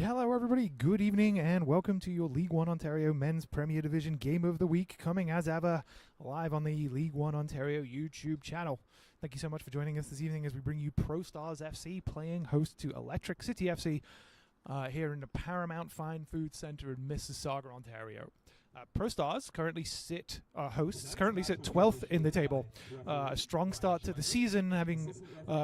Hello everybody, good evening and welcome to your League One Ontario Men's Premier Division Game of the Week, coming as ever live on the League One Ontario YouTube channel. Thank you so much for joining us this evening as we bring you Pro Stars FC playing host to Electric City FC here in the Paramount Fine Food Centre in Mississauga, Ontario. Pro Stars currently sit 12th in the table. A strong start to the season, having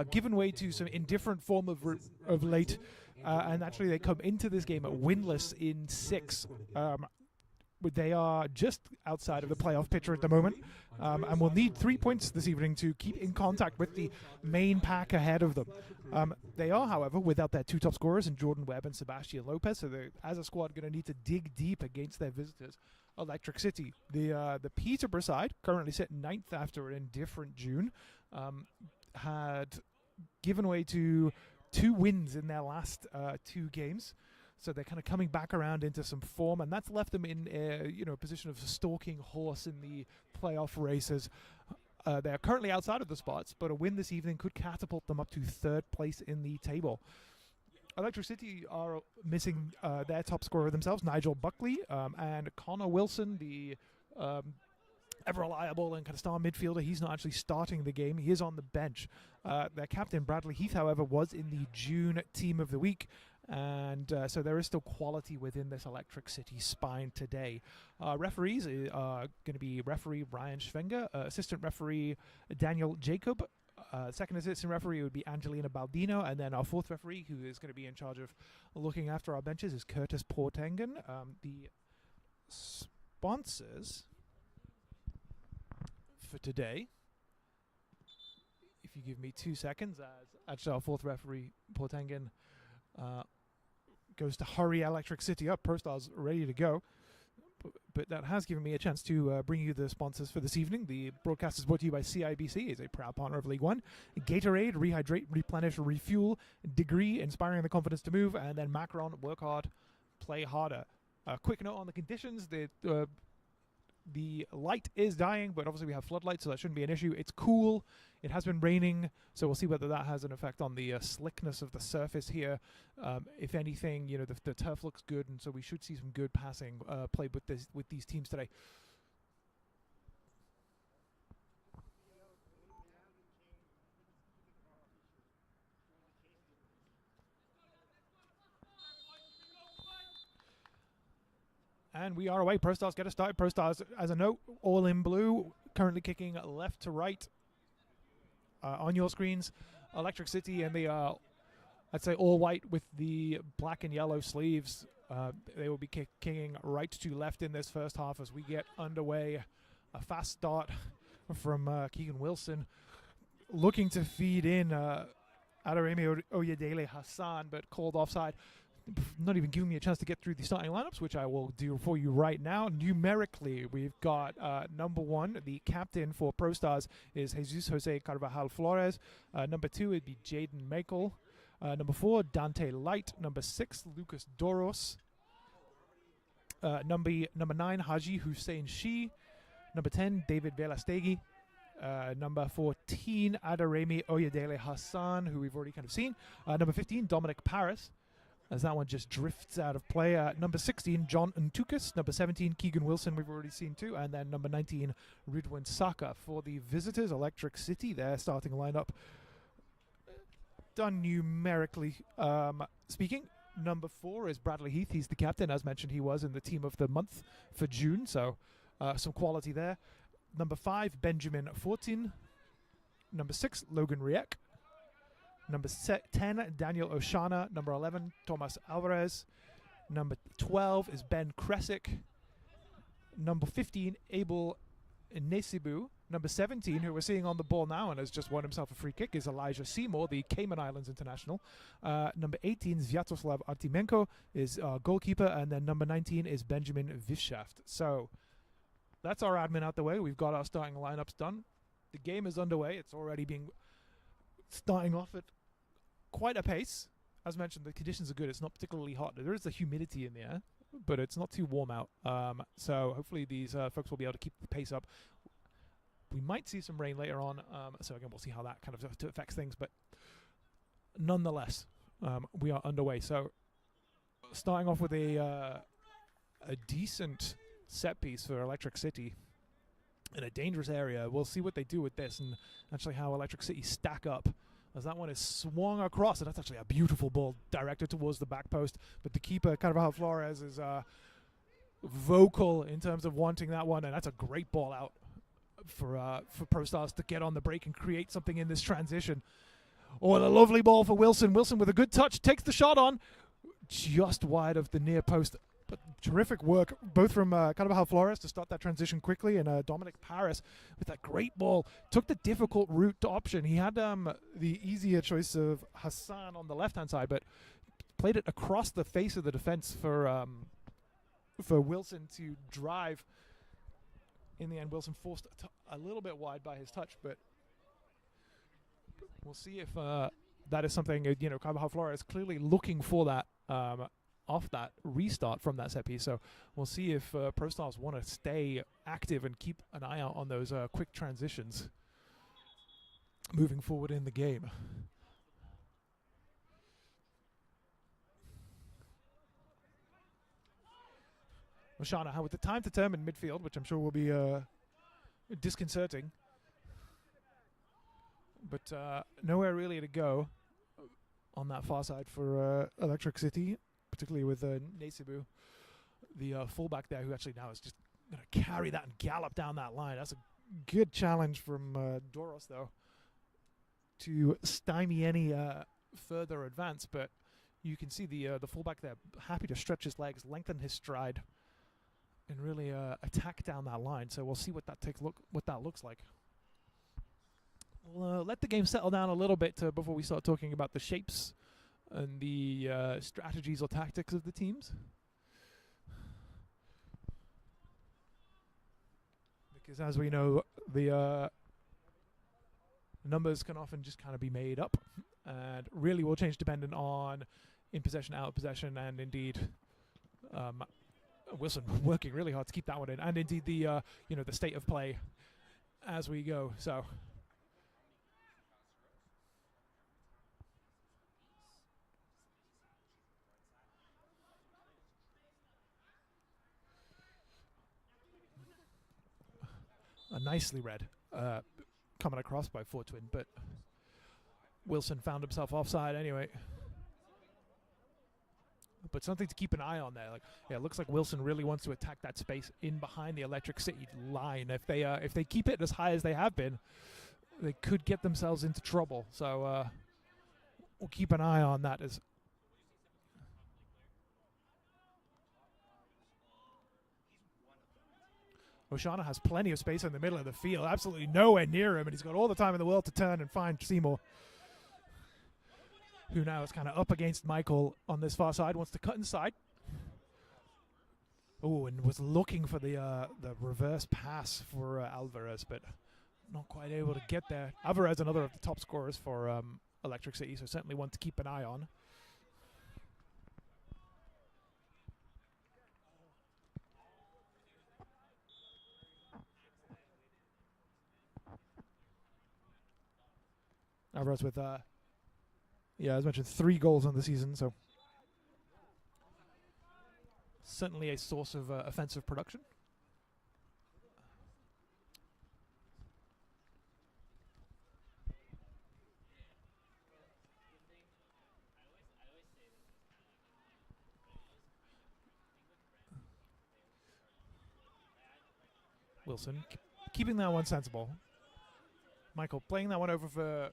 given way to some indifferent form of late. And actually, they come into this game winless in 6. They are just outside of the playoff picture at the moment, and will need 3 points this evening to keep in contact with the main pack ahead of them. They are, however, without their two top scorers in Jordan Webb and Sebastian Lopez, so they're, as a squad, going to need to dig deep against their visitors, Electric City. The Peterborough side, currently sitting 9th after an indifferent June, had given way to 2 wins in their last 2 games. So they're kind of coming back around into some form, and that's left them in a position of a stalking horse in the playoff races. They're currently outside of the spots, but a win this evening could catapult them up to 3rd place in the table. Electric City are missing their top scorer themselves, Nigel Buckley, and Connor Wilson, the ever reliable and kind of star midfielder. He's not actually starting the game. He is on the bench. Their captain, Bradley Heath, however, was in the June Team of the Week. And so there is still quality within this Electric City spine today. Referees are going to be referee Brian Schwenger, assistant referee Daniel Jacob, second assistant referee would be Angelina Baldino, and then our 4th referee, who is going to be in charge of looking after our benches, is Curtis Portengen. The sponsors for today, if you give me 2 seconds, as actually our 4th referee Portengen goes to hurry Electric City up. Pro Stars ready to go, but that has given me a chance to bring you the sponsors for this evening. The broadcast is brought to you by CIBC, is a proud partner of League One. Gatorade, rehydrate, replenish, refuel. Degree, inspiring the confidence to move. And then Macron, work hard, play harder. Quick note on the conditions: the light is dying, but obviously we have floodlights, so that shouldn't be an issue. It's cool. It has been raining, so we'll see whether that has an effect on the slickness of the surface here. If anything, the turf looks good, and so we should see some good passing played with these teams today. And we are away. Pro Stars get a start. Pro Stars, as a note, all in blue, currently kicking left to right on your screens. Electric City, and they are, I'd say, all white with the black and yellow sleeves. They will be kicking right to left in this first half as we get underway. A fast start from Keegan Wilson, looking to feed in Adaremi Oyedele Hassan, but called offside. Not even giving me a chance to get through the starting lineups, which I will do for you right now. Numerically, we've got number 1, the captain for Pro Stars is Jesus Jose Carvajal Flores. Number 2 would be Jaden Makel. Number 4, Dante Light. Number 6, Lucas Doros. Number 9, Haji Hussein Shi. Number 10, David Velastegui. Number 14, Adaremi Oyedele Hassan, who we've already kind of seen. Number 15, Dominic Paris, as that one just drifts out of play. Number 16, John Ntukas. Number 17, Keegan Wilson, we've already seen too. And then number 19, Ridwan Saka. For the visitors, Electric City, their starting lineup done numerically speaking. Number 4 is Bradley Heath. He's the captain. As mentioned, he was in the team of the month for June, so some quality there. Number 5, Benjamin Fortin. Number 6, Logan Riek. Number 10, Daniel Oshana. Number 11, Thomas Alvarez. Number 12 is Ben Kresick. Number 15, Abel Nesibu. Number 17, who we're seeing on the ball now and has just won himself a free kick, is Elijah Seymour, the Cayman Islands international. Number 18, Sviatoslav Artimenko, is goalkeeper. And then number 19 is Benjamin Vishaft. So that's our admin out the way. We've got our starting lineups done. The game is underway. It's already starting off at quite a pace. As mentioned, the conditions are good. It's not particularly hot. There is a humidity in the air, but it's not too warm out. So hopefully these folks will be able to keep the pace up. We might see some rain later on. So again, we'll see how that kind of affects things. But nonetheless, we are underway. So starting off with a decent set piece for Electric City in a dangerous area. We'll see what they do with this and actually how Electric City stack up, as that one is swung across, and that's actually a beautiful ball directed towards the back post. But the keeper, Carvajal Flores, is vocal in terms of wanting that one, and that's a great ball out for Pro Stars to get on the break and create something in this transition. Oh, and a lovely ball for Wilson. Wilson with a good touch, takes the shot on, just wide of the near post. But terrific work, both from Carvajal Flores to start that transition quickly, and Dominic Paris with that great ball. Took the difficult route to option. He had the easier choice of Hassan on the left-hand side, but played it across the face of the defense for Wilson to drive. In the end, Wilson forced a little bit wide by his touch, but we'll see if that is something, Carvajal Flores clearly looking for that off that restart from that set piece. So we'll see if Pro Stars want to stay active and keep an eye out on those quick transitions moving forward in the game. Oshana with the time to term in midfield, which I'm sure will be disconcerting. But nowhere really to go on that far side for Electric City, particularly with Nesibu, the fullback there, who actually now is just going to carry that and gallop down that line. That's a good challenge from Doros, though, to stymie any further advance. But you can see the fullback there happy to stretch his legs, lengthen his stride, and really attack down that line. So we'll see what that looks like. We'll let the game settle down a little bit before we start talking about the shapes and the strategies or tactics of the teams. Because as we know, the numbers can often just kind of be made up, and really will change dependent on in possession, out of possession, and indeed Wilson working really hard to keep that one in, and indeed the the state of play as we go. So a nicely read coming across by Fortwin, but Wilson found himself offside anyway. But something to keep an eye on there. It looks like Wilson really wants to attack that space in behind the Electric City line. If they keep it as high as they have been, they could get themselves into trouble. So we'll keep an eye on that. As Oshana has plenty of space in the middle of the field, absolutely nowhere near him, and he's got all the time in the world to turn and find Seymour, who now is kind of up against Michael on this far side, wants to cut inside. Oh, and was looking for the reverse pass for Alvarez, but not quite able to get there. Alvarez, another of the top scorers for Electric City, so certainly one to keep an eye on. Alvarez with, as mentioned, 3 goals on the season, so certainly a source of offensive production. Wilson keeping that one sensible. Michael playing that one over for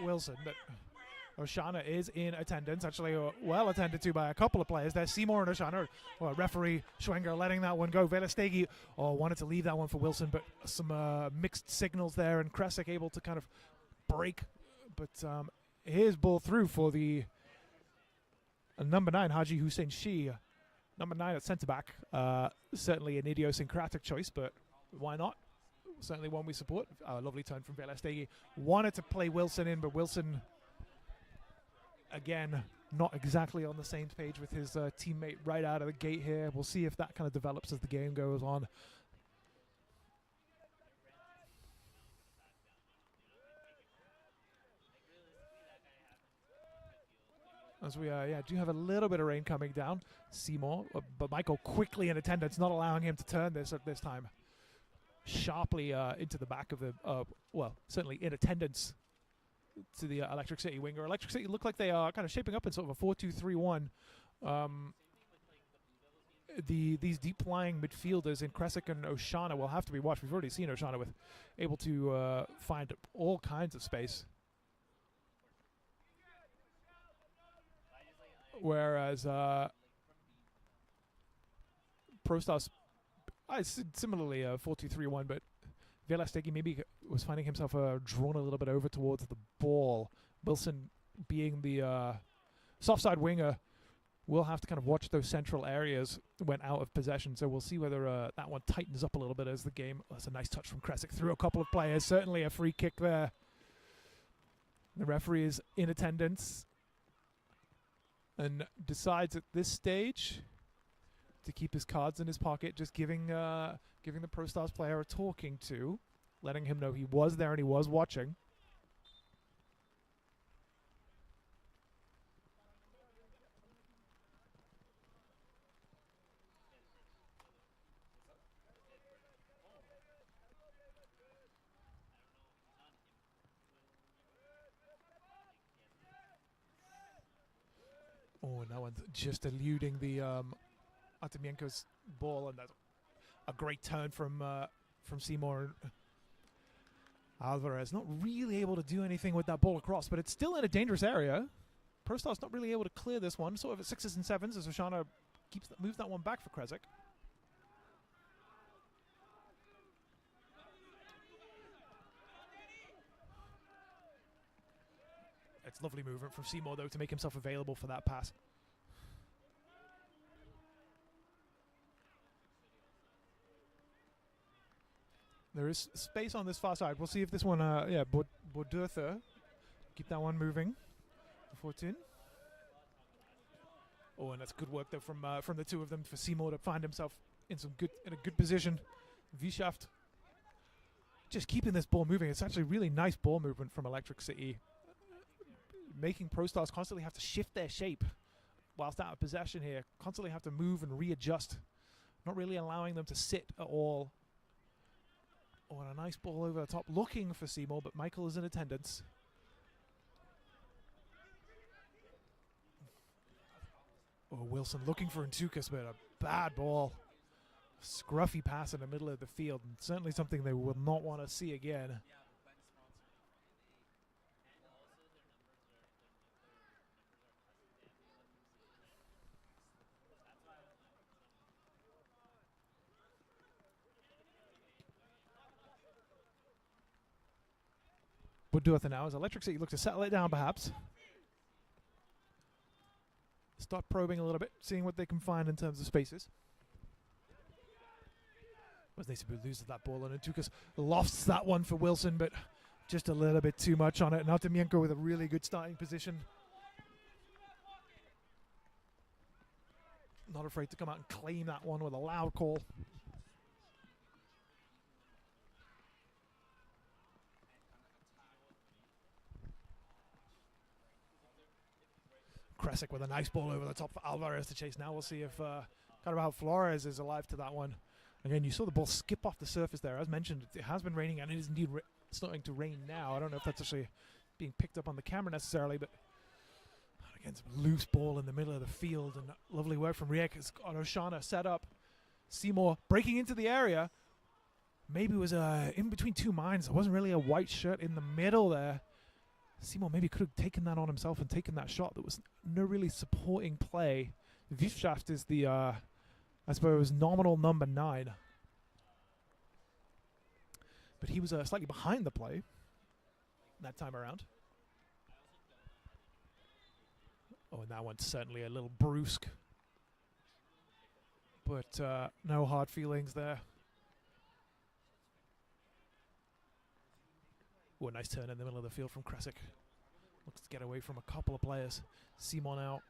Wilson, but Oshana is in attendance, actually well attended to by a couple of players there. Seymour and Oshana, referee Schwenger letting that one go. Velestegi wanted to leave that one for Wilson, but some mixed signals there, and Kresik able to kind of break. But here's ball through for the number 9, Haji Hussein Shi. Number 9 at centre-back. Certainly an idiosyncratic choice, but why not? Certainly one we support. Lovely turn from Velestegi. Wanted to play Wilson in, but Wilson, again, not exactly on the same page with his teammate right out of the gate here. We'll see if that kind of develops as the game goes on. As we do have a little bit of rain coming down. Seymour, but Michael quickly in attendance, not allowing him to turn this at this time. Sharply into the back of the, well, certainly in attendance to the Electric City winger. Electric City look like they are kind of shaping up in sort of a 4-2-3-1. These deep-lying midfielders in Kresic and Oshana will have to be watched. We've already seen Oshana with able to find all kinds of space. Whereas ProStars, similarly 4-2-3-1, but Velastegi maybe was finding himself drawn a little bit over towards the ball. Wilson, being the soft side winger, will have to kind of watch those central areas when out of possession. So we'll see whether that one tightens up a little bit as the game. That's a nice touch from Kresic through a couple of players. Certainly a free kick there. The referee is in attendance and decides at this stage to keep his cards in his pocket, just giving the ProStars player a talking to, letting him know he was there and he was watching. Oh, and that one's just eluding the Artemienko's ball, and that's a great turn from Seymour. Alvarez not really able to do anything with that ball across, but it's still in a dangerous area. ProStar's not really able to clear this one, sort of at 6s and 7s as Oshana moves that one back for Kresic. It's lovely movement from Seymour, though, to make himself available for that pass. There is space on this far side. We'll see if this one, Bordurtha, keep that one moving. Fortune. Oh, and that's good work though from the two of them for Seymour to find himself in a good position. Vishaft just keeping this ball moving. It's actually really nice ball movement from Electric City, making ProStars constantly have to shift their shape whilst out of possession here. Constantly have to move and readjust, not really allowing them to sit at all. Oh, and a nice ball over the top, looking for Seymour, but Michael is in attendance. Oh, Wilson looking for Ntukas, but a bad ball. Scruffy pass in the middle of the field, and certainly something they will not want to see again. Bordurtha now as Electric City look to settle it down, perhaps. Start probing a little bit, seeing what they can find in terms of spaces. Wasnesibu loses that ball, and Ntukas lofts that one for Wilson, but just a little bit too much on it. And Artemienko with a really good starting position. Not afraid to come out and claim that one with a loud call. Kresic with a nice ball over the top for Alvarez to chase. Now we'll see if Carvajal Flores is alive to that one. Again, you saw the ball skip off the surface there. As mentioned, it has been raining, and it is indeed starting to rain now. I don't know if that's actually being picked up on the camera necessarily, but again, some loose ball in the middle of the field, and lovely work from Riek as Oshana set up. Seymour breaking into the area. Maybe was in between two minds. There wasn't really a white shirt in the middle there. Seymour maybe could have taken that on himself and taken that shot. There was no really supporting play. Vishaft is the, I suppose, nominal number 9. But he was slightly behind the play that time around. Oh, and that one's certainly a little brusque. But no hard feelings there. Oh, a nice turn in the middle of the field from Kresic. Looks to get away from a couple of players. Simon out.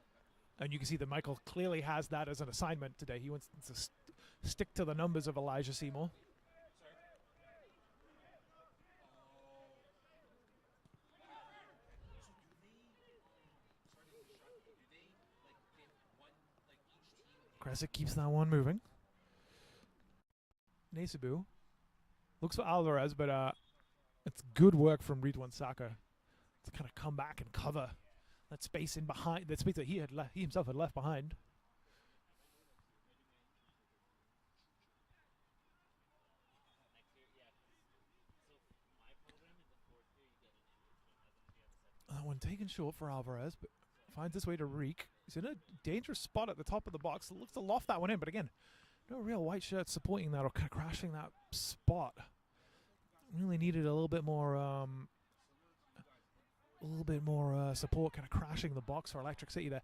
And you can see that Michael clearly has that as an assignment today. He wants to stick to the numbers of Elijah Seymour. Kresic keeps that one moving. Nesebu looks for Alvarez, but it's good work from Ridwan Saka to kind of come back and cover that space in behind, that space that he himself had left behind. That one taken short for Alvarez, but finds his way to Reek. He's in a dangerous spot at the top of the box. Looks to loft that one in, but again, no real white shirts supporting that or kind of crashing that spot. Really needed a little bit more support, kind of crashing the box for Electric City there.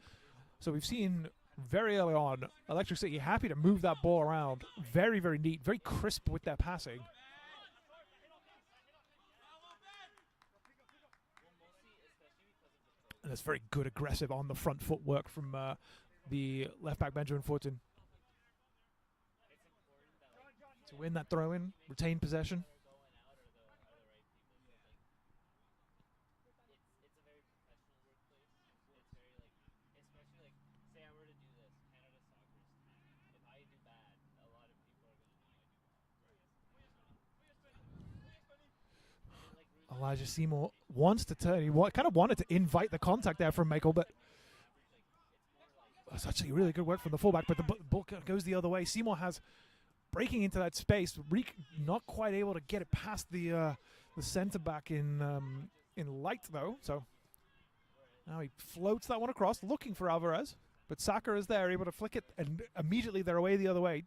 So we've seen very early on Electric City happy to move that ball around. Very, very neat, very crisp with their passing. And that's very good aggressive on the front footwork from the left back Benjamin Fortin to win that throw in, retain possession. Elijah Seymour wants to turn. He kind of wanted to invite the contact there from Michael, but that's actually really good work from the fullback. But the ball goes the other way. Seymour has breaking into that space. Reek not quite able to get it past the centre back in light though. So now he floats that one across, looking for Alvarez. But Saka is there, able to flick it, and immediately they're away the other way.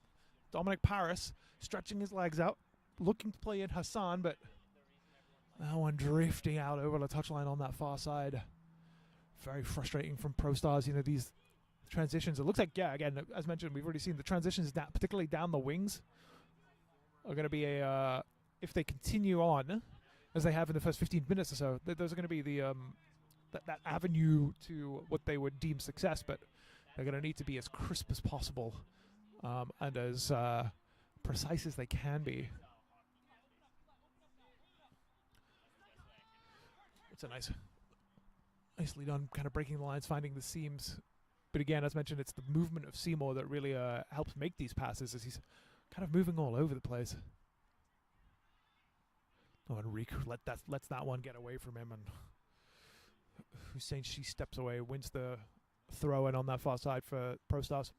Dominic Paris stretching his legs out, looking to play in Hassan, but that one drifting out over the touchline on that far side. Very frustrating from Pro Stars, you know, these transitions. It looks like, yeah, again, as mentioned, we've already seen the transitions, particularly down the wings, are going to be if they continue on, as they have in the first 15 minutes or so, those are going to be the that avenue to what they would deem success, but they're going to need to be as crisp as possible and as precise as they can be. It's nicely done, kind of breaking the lines, finding the seams. But again, as mentioned, it's the movement of Seymour that really helps make these passes, as he's kind of moving all over the place. Oh, and Riku lets that one get away from him, and Hussein, she steps away, wins the throw in on that far side for Pro Stars.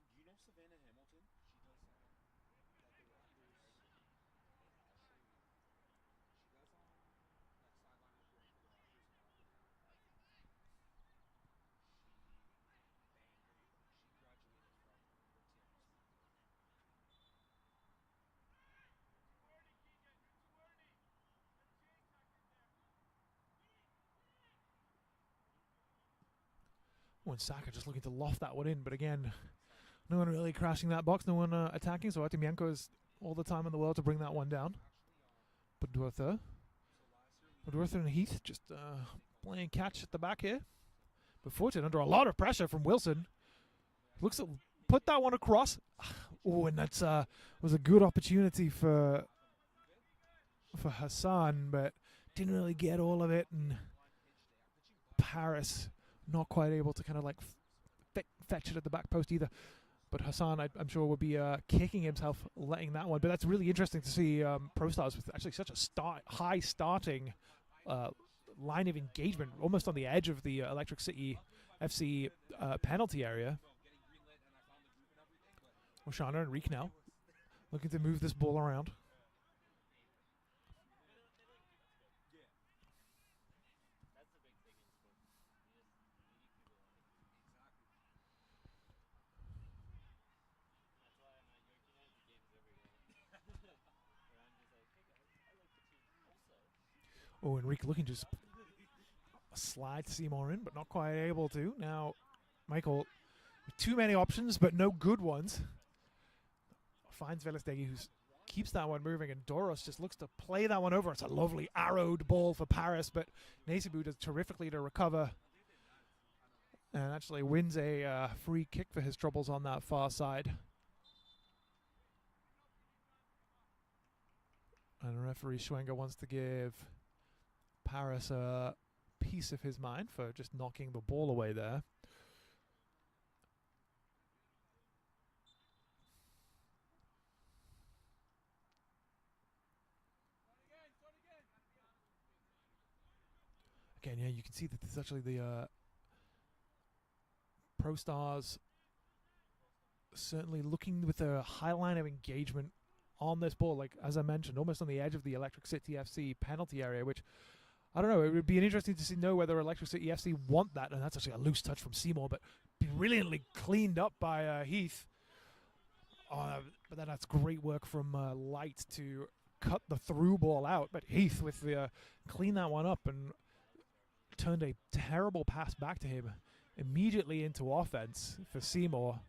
Oh, and Saka just looking to loft that one in, but again, no one really crashing that box, no one attacking, so Artemienko is all the time in the world to bring that one down. But Dwerther and Heath just playing catch at the back here. But Fortune under a lot of pressure from Wilson. Looks to put that one across. Oh, and that's was a good opportunity for Hassan, but didn't really get all of it. And Paris not quite able to kind of like fetch it at the back post either. But Hassan, I'm sure, will be kicking himself letting that one. But that's really interesting to see Pro Stars with actually such a high starting line of engagement, almost on the edge of the Electric City FC penalty area. Oshana and Reek now looking to move this ball around. Oh, Enrique looking to just slide Seymour in, but not quite able to. Now, Michael, too many options, but no good ones. Finds Velestegi, who keeps that one moving, and Doros just looks to play that one over. It's a lovely arrowed ball for Paris, but Nesebu does terrifically to recover and actually wins a free kick for his troubles on that far side. And referee Schwenger wants to give Paris a piece of his mind for just knocking the ball away there. Again, yeah, you can see that this is actually the Pro Stars certainly looking with a high line of engagement on this ball, like as I mentioned, almost on the edge of the Electric City FC penalty area, which I don't know, it would be interesting to know whether Electric City FC want that, and that's actually a loose touch from Seymour, but brilliantly cleaned up by Heath. But then that's great work from Light to cut the through ball out, but Heath with the clean that one up and turned a terrible pass back to him immediately into offense for Seymour.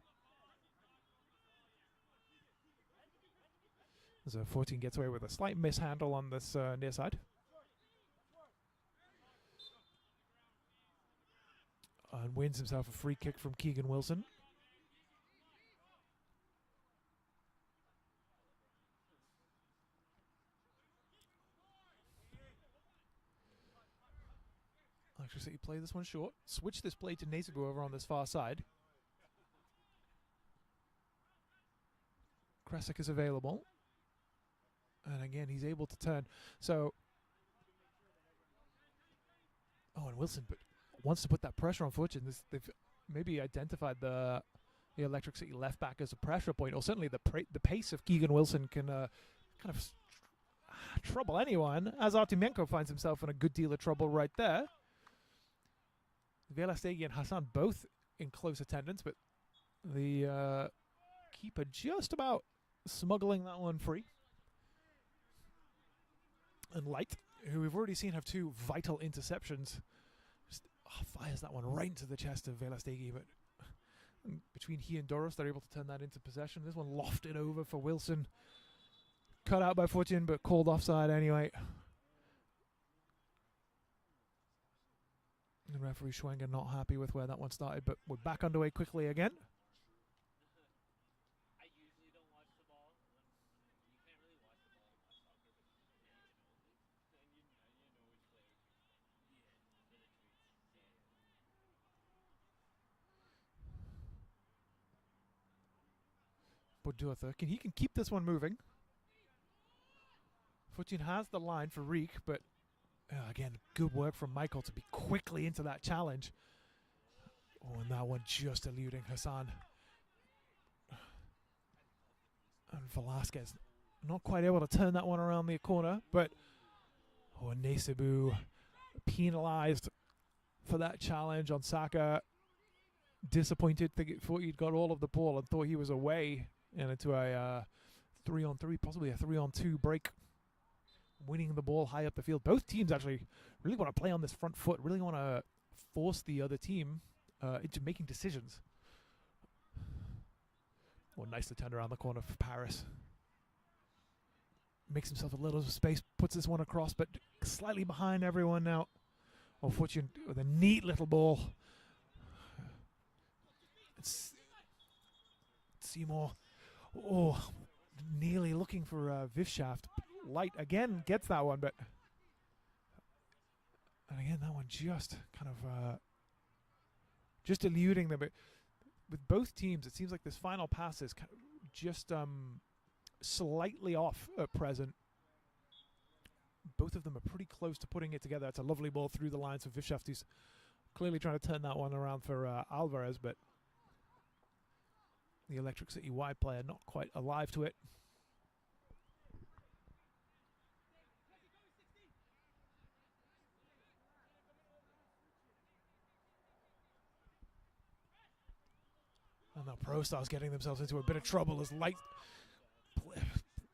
So 14 gets away with a slight mishandle on this near side. And wins himself a free kick from Keegan Wilson. Electric City play this one short. Switch this play to Nesebu over on this far side. Kresic is available. And again, he's able to turn. So, and Wilson wants to put that pressure on Fortune. They've maybe identified the Electric City left back as a pressure point, or certainly the pace of Keegan Wilson can kind of trouble anyone, as Artymenko finds himself in a good deal of trouble right there. Velastegi and Hassan both in close attendance, but the keeper just about smuggling that one free. And Light, who we've already seen have two vital interceptions, just fires that one right into the chest of Velastegi, but between he and Doros, they're able to turn that into possession. This one lofted over for Wilson. Cut out by Fortune, but called offside anyway. The referee Schwenger not happy with where that one started, but we're back underway quickly again. Budurtha, he can keep this one moving. Fortune has the line for Reek, but again, good work from Michael to be quickly into that challenge. Oh, and that one just eluding Hassan. And Velasquez not quite able to turn that one around the corner, but Nesebu penalized for that challenge on Saka. Disappointed, thought he'd got all of the ball and thought he was away and into a 3-on-3, possibly a 3-on-2 break. Winning the ball high up the field. Both teams actually really want to play on this front foot, really want to force the other team into making decisions. Nicely turned around the corner for Paris. Makes himself a little space, puts this one across, but slightly behind everyone now. Fortune with a neat little ball. It's Seymour. Nearly looking for Vivshaft. Light again gets that one, but and again that one just kind of just eluding them. But with both teams, it seems like this final pass is kind of just slightly off at present. Both of them are pretty close to putting it together. It's a lovely ball through the lines of Vivshaft, who's clearly trying to turn that one around for Alvarez, but the Electric City wide player not quite alive to it. And now Pro Stars getting themselves into a bit of trouble as Light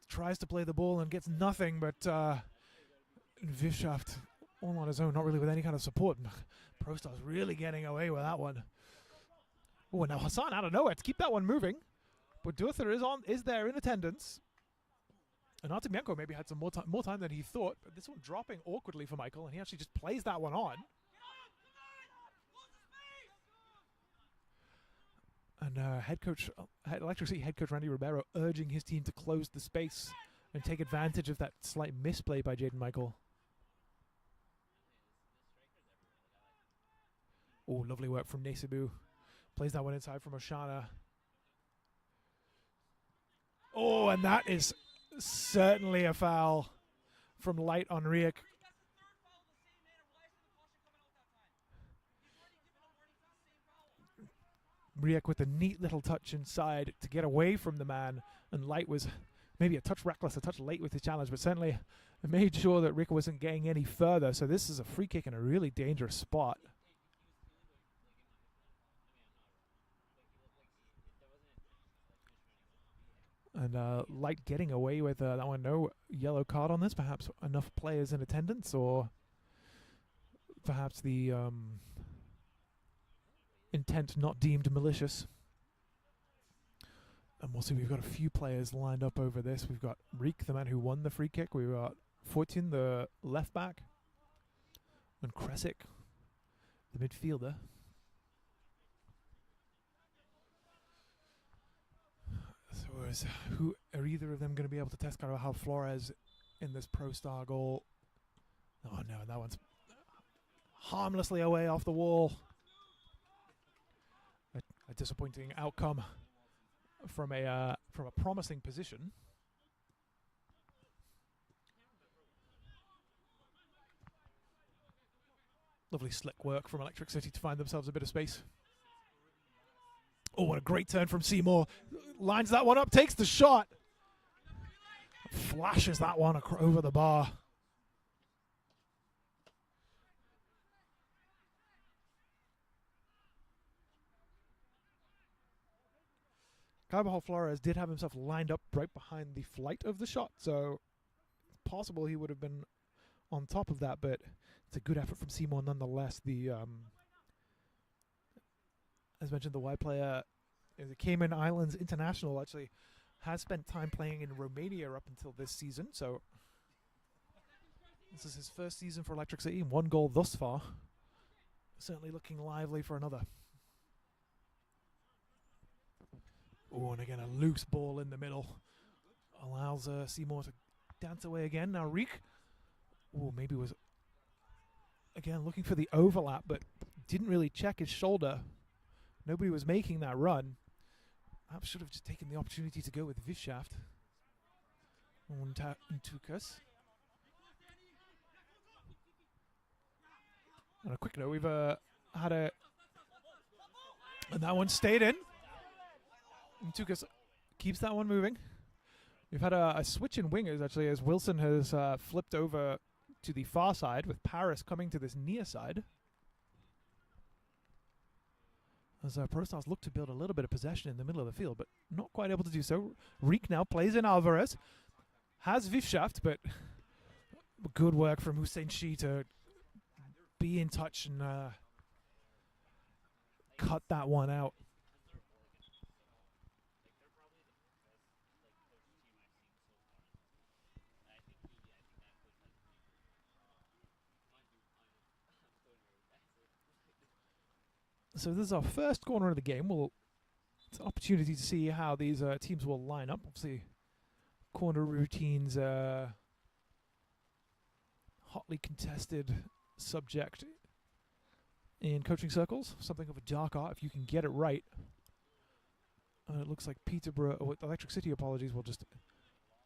tries to play the ball and gets nothing, but Vivshaft all on his own, not really with any kind of support. Pro Stars really getting away with that one. And now Hassan out of nowhere to keep that one moving. But Budurtha is there in attendance. And Artymenko maybe had some more time than he thought, but this one dropping awkwardly for Michael, and he actually just plays that one on. And Electric City head coach Randy Ribeiro urging his team to close the space and take advantage of that slight misplay by Jaden Michael. Lovely work from Nesebu. Plays that one inside from Oshana. And that is certainly a foul from Light on Riek. Riek with a neat little touch inside to get away from the man, and Light was maybe a touch reckless, a touch late with his challenge, but certainly made sure that Rick wasn't getting any further. So this is a free kick in a really dangerous spot. And Light getting away with that one. No yellow card on this. Perhaps enough players in attendance, or perhaps the intent not deemed malicious. And we'll see, we've got a few players lined up over this. We've got Reek, the man who won the free kick. We've got Fortune, the left back. And Kresic, the midfielder. So who are either of them going to be able to test Carvajal Flores in this Pro Star goal? Oh no, that one's harmlessly away off the wall. A disappointing outcome from a promising position. Lovely slick work from Electric City to find themselves a bit of space. Oh, what a great turn from Seymour. Lines that one up, takes the shot. Flashes that one over the bar. Carvajal Flores did have himself lined up right behind the flight of the shot, so it's possible he would have been on top of that, but it's a good effort from Seymour nonetheless. The as mentioned, the wide player, the Cayman Islands international, actually has spent time playing in Romania up until this season, so this is his first season for Electric City, and 1 goal thus far. Certainly looking lively for another. Oh, and again, a loose ball in the middle allows Seymour to dance away again. Now Reek, oh, maybe was again looking for the overlap, but didn't really check his shoulder. Nobody was making that run. Perhaps should have just taken the opportunity to go with Vivshaft. Ntukas. On a quick note, we've had a... And that one stayed in. Ntukas keeps that one moving. We've had a switch in wingers, actually, as Wilson has flipped over to the far side, with Paris coming to this near side. As Pro Stars look to build a little bit of possession in the middle of the field, but not quite able to do so. Reek now plays in Alvarez. Has Vivshaft, but good work from Hussein Shi to be in touch and cut that one out. So this is our first corner of the game. It's an opportunity to see how these teams will line up. Obviously, corner routines hotly contested subject in coaching circles. Something of a dark art if you can get it right. It looks like Peterborough, or Electric City, apologies, will just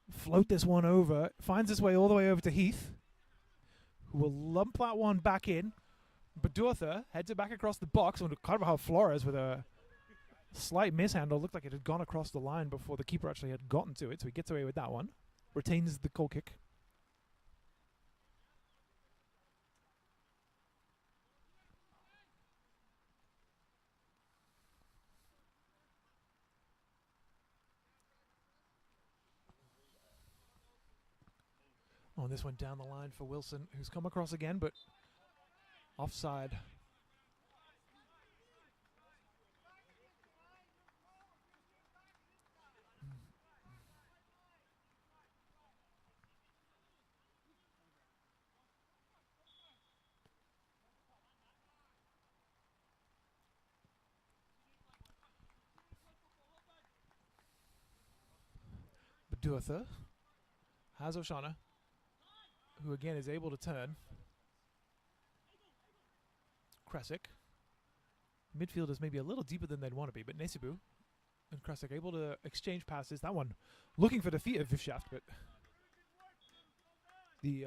float this one over. Finds its way all the way over to Heath, who will lump that one back in. Badurtha heads it back across the box, and Carvajal Flores with a slight mishandle. Looked like it had gone across the line before the keeper actually had gotten to it, so he gets away with that one. Retains the goal kick. Oh, and this one down the line for Wilson, who's come across again, but offside. Badurtha has Oshana, who again is able to turn. Kresic. Midfielders maybe a little deeper than they'd want to be, but Nesibu and Kresic able to exchange passes. That one looking for defeat of Vivshaft, but the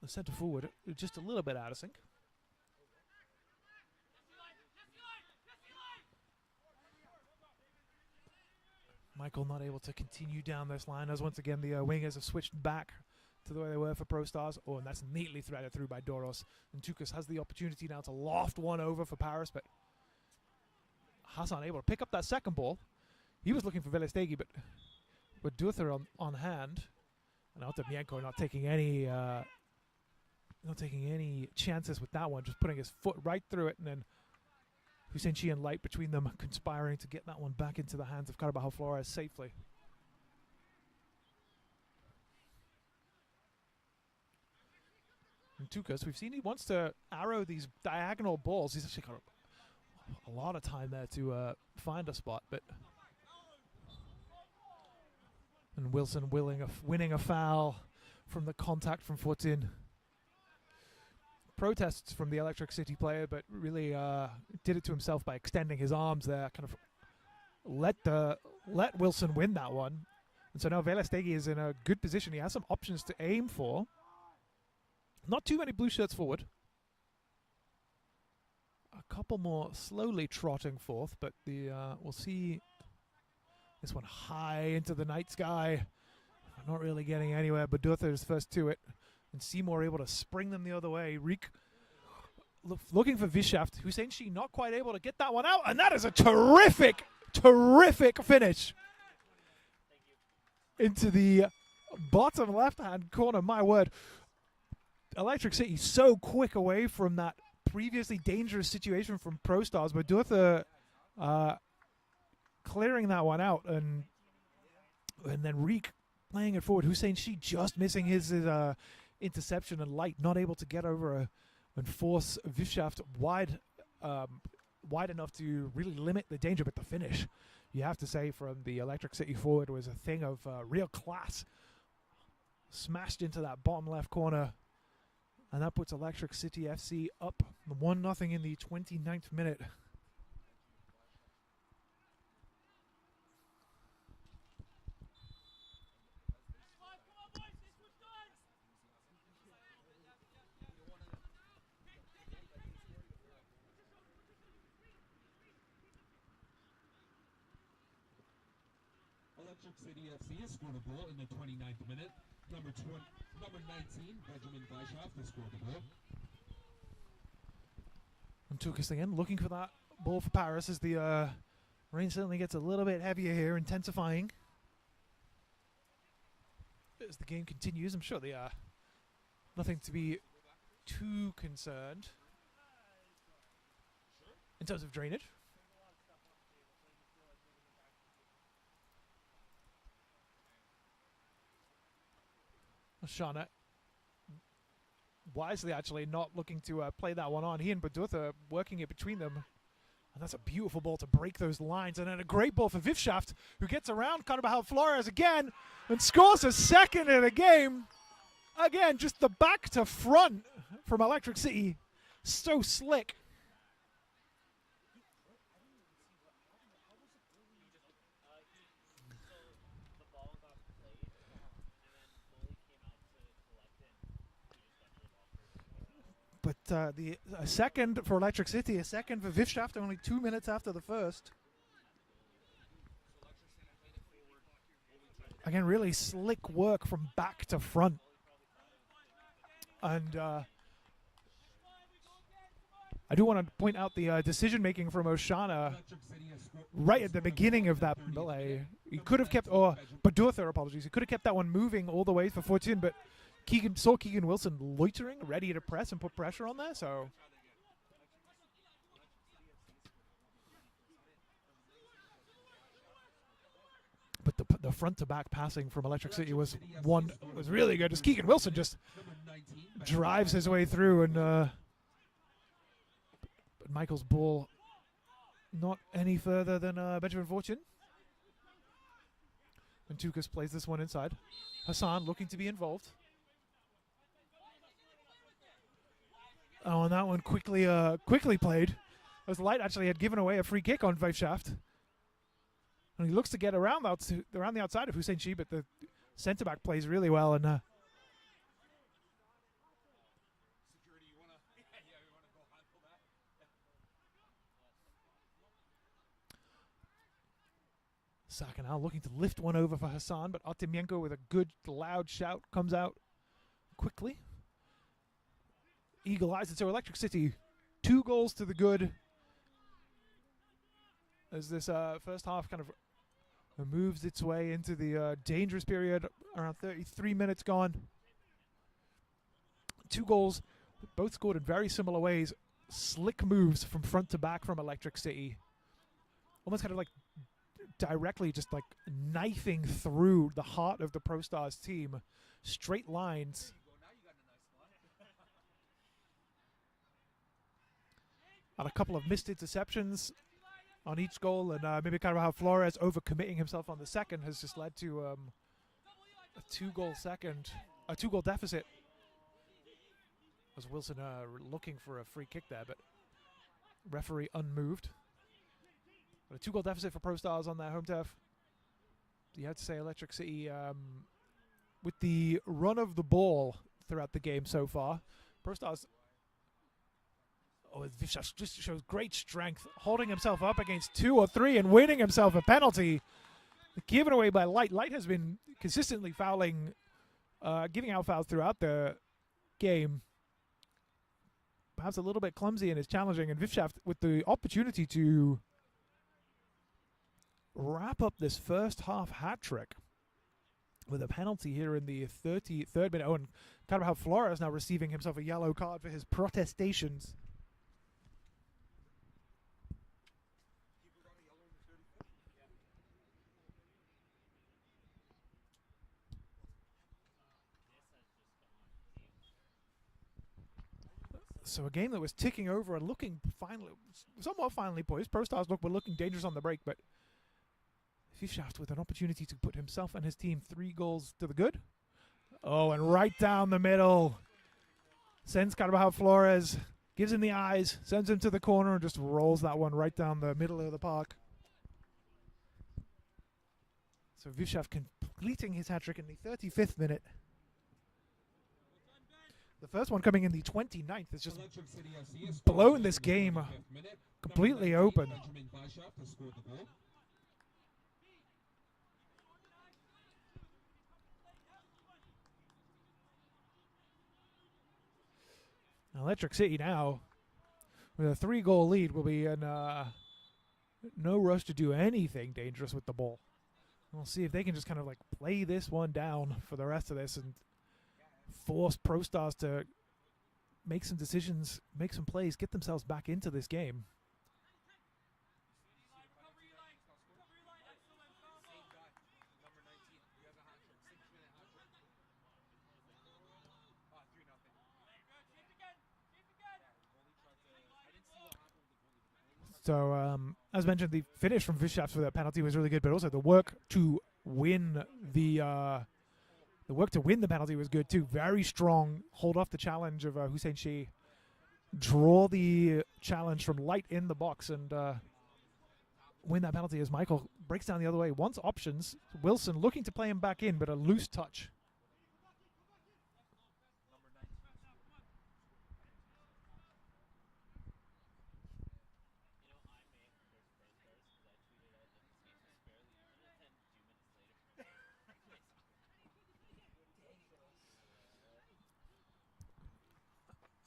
centre forward just a little bit out of sync. Michael not able to continue down this line as once again the wingers have switched back to the way they were for Pro Stars. Oh, and that's neatly threaded through by Doros. And Tukas has the opportunity now to loft one over for Paris, but Hassan able to pick up that second ball. He was looking for Velestegi, but with Duther on hand, and Altamienko not taking any chances with that one, just putting his foot right through it, and then Hussein Shi and Light between them conspiring to get that one back into the hands of Carabajal Flores safely. And Tukas, we've seen he wants to arrow these diagonal balls. He's actually got a lot of time there to find a spot, but and Wilson winning a foul from the contact from Fortin. Protests from the Electric City player, but really did it to himself by extending his arms there. Kind of let Wilson win that one, and so now Velestegi is in a good position. He has some options to aim for. Not too many blue shirts forward. A couple more slowly trotting forth, but we'll see this one high into the night sky. Not really getting anywhere, but Duther is first to it. And Seymour able to spring them the other way. Reek looking for Vishaft. Hussein Shi not quite able to get that one out. And that is a terrific, terrific finish. Into the bottom left-hand corner. My word. Electric City so quick away from that previously dangerous situation from Pro Stars. But Duther clearing that one out. And then Reek playing it forward. Hussein Shi just missing his interception, and Light not able to get over and force Vishaft wide enough to really limit the danger. But the finish, you have to say, from the Electric City forward was a thing of real class. Smashed into that bottom left corner, and that puts Electric City FC up 1-0 in the 29th minute. Electric City FC has scored a goal in the 29th minute. Number 19, Benjamin Weishoff, has scored the goal. And Tukas again looking for that ball for Paris as the rain certainly gets a little bit heavier here, intensifying as the game continues. I'm sure they are nothing to be too concerned in terms of drainage. Shauna wisely actually not looking to play that one on. He and Badutha working it between them. And that's a beautiful ball to break those lines. And then a great ball for Vivshaft, who gets around Carabajal Flores again and scores a second in a game. Again, just the back to front from Electric City. So slick. But a second for Electric City, a second for Vivshaft, only 2 minutes after the first. Again, really slick work from back to front. And I do want to point out the decision-making from Oshana right at the beginning of that melee. He could have kept, Badurtha, apologies, he could have kept that one moving all the way for Fortune, but Keegan Wilson loitering, ready to press and put pressure on there, so. But the front to back passing from Electric City was really good. As Keegan Wilson just drives his way through, and but Michael's ball not any further than Benjamin Fortune. And Tukas plays this one inside. Hassan looking to be involved. Oh, and that one quickly played. As Light actually had given away a free kick on Vivshaft. And he looks to get around the outside of Hussein Shi, but the centre back plays really well. And Saka now looking to lift one over for Hassan, but Artemienko with a good loud shout comes out quickly. Eagle eyes it, so Electric City 2 goals to the good as this first half kind of moves its way into the dangerous period. Around 33 minutes gone. 2 goals, both scored in very similar ways. Slick moves from front to back from Electric City. Almost kind of like directly just like knifing through the heart of the Pro Stars team. Straight lines. And a couple of missed interceptions on each goal, and maybe kind of how Flores overcommitting himself on the second has just led to a 2-goal deficit. As Wilson looking for a free kick there, but referee unmoved. But a 2-goal deficit for Pro Stars on their home turf. You have to say Electric City, with the run of the ball throughout the game so far, Pro Stars, Vishas just shows great strength, holding himself up against 2 or 3 and winning himself a penalty. Given away by Light. Light has been consistently fouling, giving out fouls throughout the game. Perhaps a little bit clumsy and is challenging, and Vifshaft with the opportunity to wrap up this first half hat trick with a penalty here in the 33rd minute. Oh, and kind of how Flores now receiving himself a yellow card for his protestations. So a game that was ticking over and looking somewhat finally poised. Pro Stars were looking dangerous on the break, but Vifshaft with an opportunity to put himself and his team 3 goals to the good. Oh, and right down the middle. Sends Carvajal Flores, gives him the eyes, sends him to the corner, and just rolls that one right down the middle of the park. So Vifshaft completing his hat trick in the 35th minute. The first one coming in the 29th has just blown this game completely open. Electric City now, with a 3-goal lead, will be in no rush to do anything dangerous with the ball. We'll see if they can just kind of like play this one down for the rest of this and force Pro Stars to make some decisions, make some plays, get themselves back into this game. So, as mentioned, the finish from Vifshaft for that penalty was really good, but also the work to win the penalty was good too. Very strong. Hold off the challenge of Hussein Shi. Draw the challenge from Light in the box and win that penalty as Michael breaks down the other way. Wants options. Wilson looking to play him back in, but a loose touch.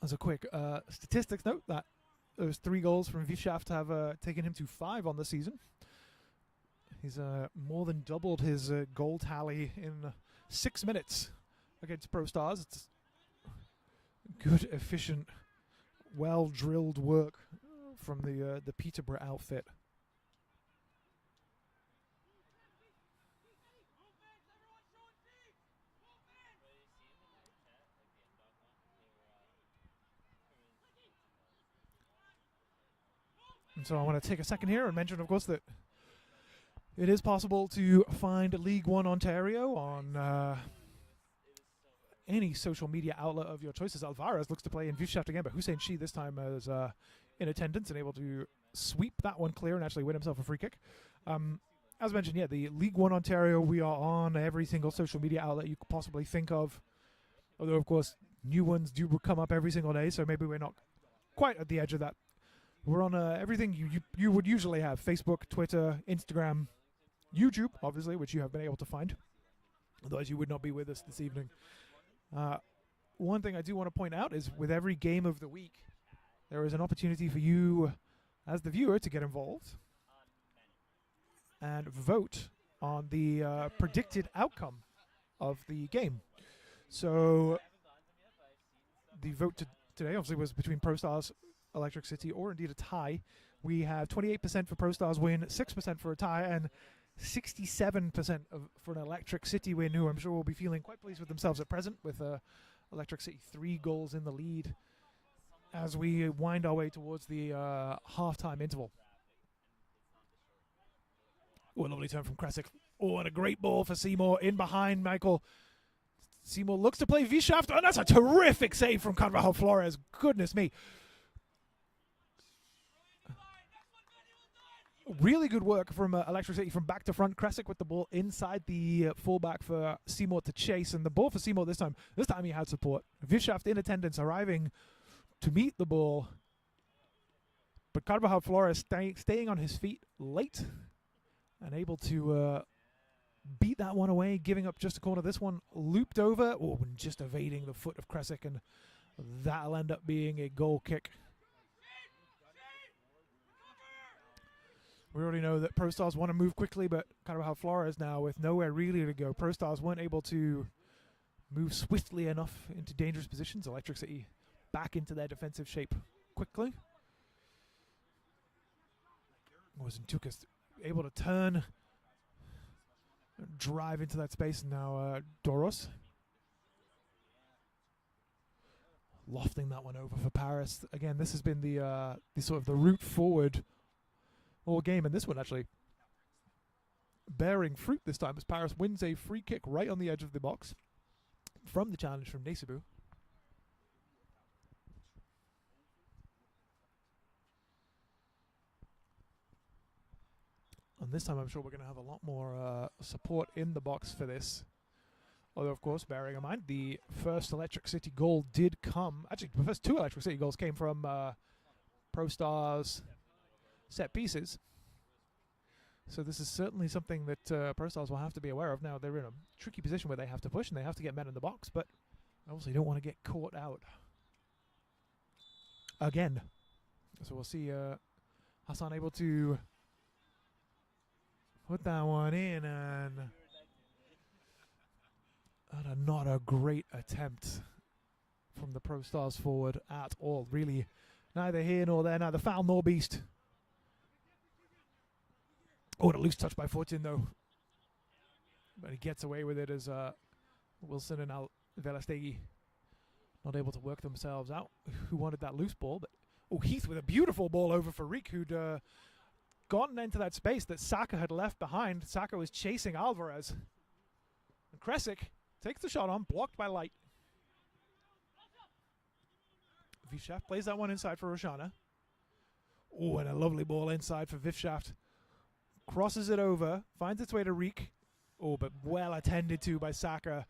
As a quick statistics note, that those 3 goals from Vifshaft have taken him to 5 on the season. He's more than doubled his goal tally in 6 minutes against Pro Stars. It's good, efficient, well-drilled work from the Peterborough outfit. And so I want to take a second here and mention, of course, that it is possible to find League One Ontario on any social media outlet of your choices. Alvarez looks to play in Vifshaft again, but Hussein Shi this time is in attendance and able to sweep that one clear and actually win himself a free kick. As mentioned, yeah, the League One Ontario, we are on every single social media outlet you could possibly think of. Although, of course, new ones do come up every single day, so maybe we're not quite at the edge of that. We're on everything you would usually have: Facebook, Twitter, Instagram, YouTube, obviously, which you have been able to find. Otherwise, you would not be with us this evening. One thing I do want to point out is with every game of the week, there is an opportunity for you, as the viewer, to get involved and vote on the predicted outcome of the game. So the vote today obviously was between ProStars, Electric City, or indeed a tie. We have 28% for ProStars win, 6% for a tie, and 67% for an Electric City win, who I'm sure will be feeling quite pleased with themselves at present, with Electric City 3 goals in the lead as we wind our way towards the halftime interval. Oh, a lovely turn from Krasic. Oh, and a great ball for Seymour in behind Michael. Seymour looks to play Vishaft, and that's a terrific save from Carvajal Flores. Goodness me. Really good work from Electric City from back to front. Krasic with the ball inside the fullback for Seymour to chase, and the ball for Seymour this time he had support. Vishaft in attendance, arriving to meet the ball, but Carvajal Flores staying on his feet late and able to beat that one away, giving up just a corner. This one looped over, and just evading the foot of Krasic, and that'll end up being a goal kick. We already know that ProStars want to move quickly, but Carvajal Flores now with nowhere really to go. ProStars weren't able to move swiftly enough into dangerous positions. Electric City back into their defensive shape quickly. Zintukas able to turn, drive into that space. Now Doros lofting that one over for Paris. Again, this has been the sort of the route forward all game, and this one actually bearing fruit this time as Paris wins a free kick right on the edge of the box from the challenge from Nesebu. And this time I'm sure we're going to have a lot more support in the box for this. Although, of course, bearing in mind, the first Electric City goal did come... Actually, the first two Electric City goals came from ProStars set pieces. So this is certainly something that ProStars will have to be aware of. Now, they're in a tricky position where they have to push and they have to get men in the box, but obviously don't want to get caught out again. So we'll see Hassan able to put that one in, and not a great attempt from the ProStars forward at all. Really, neither here nor there. Neither foul nor beast. Oh, and a loose touch by Fortin, though. But he gets away with it as Wilson and Velastegi not able to work themselves out. Who wanted that loose ball? But Heath with a beautiful ball over for Riek, who'd gotten into that space that Saka had left behind. Saka was chasing Alvarez. And Krasic takes the shot on, blocked by Light. Vishaft plays that one inside for Roshana. Oh, and a lovely ball inside for Vishaft. Crosses it over, finds its way to Riek. Oh, but well attended to by Saka.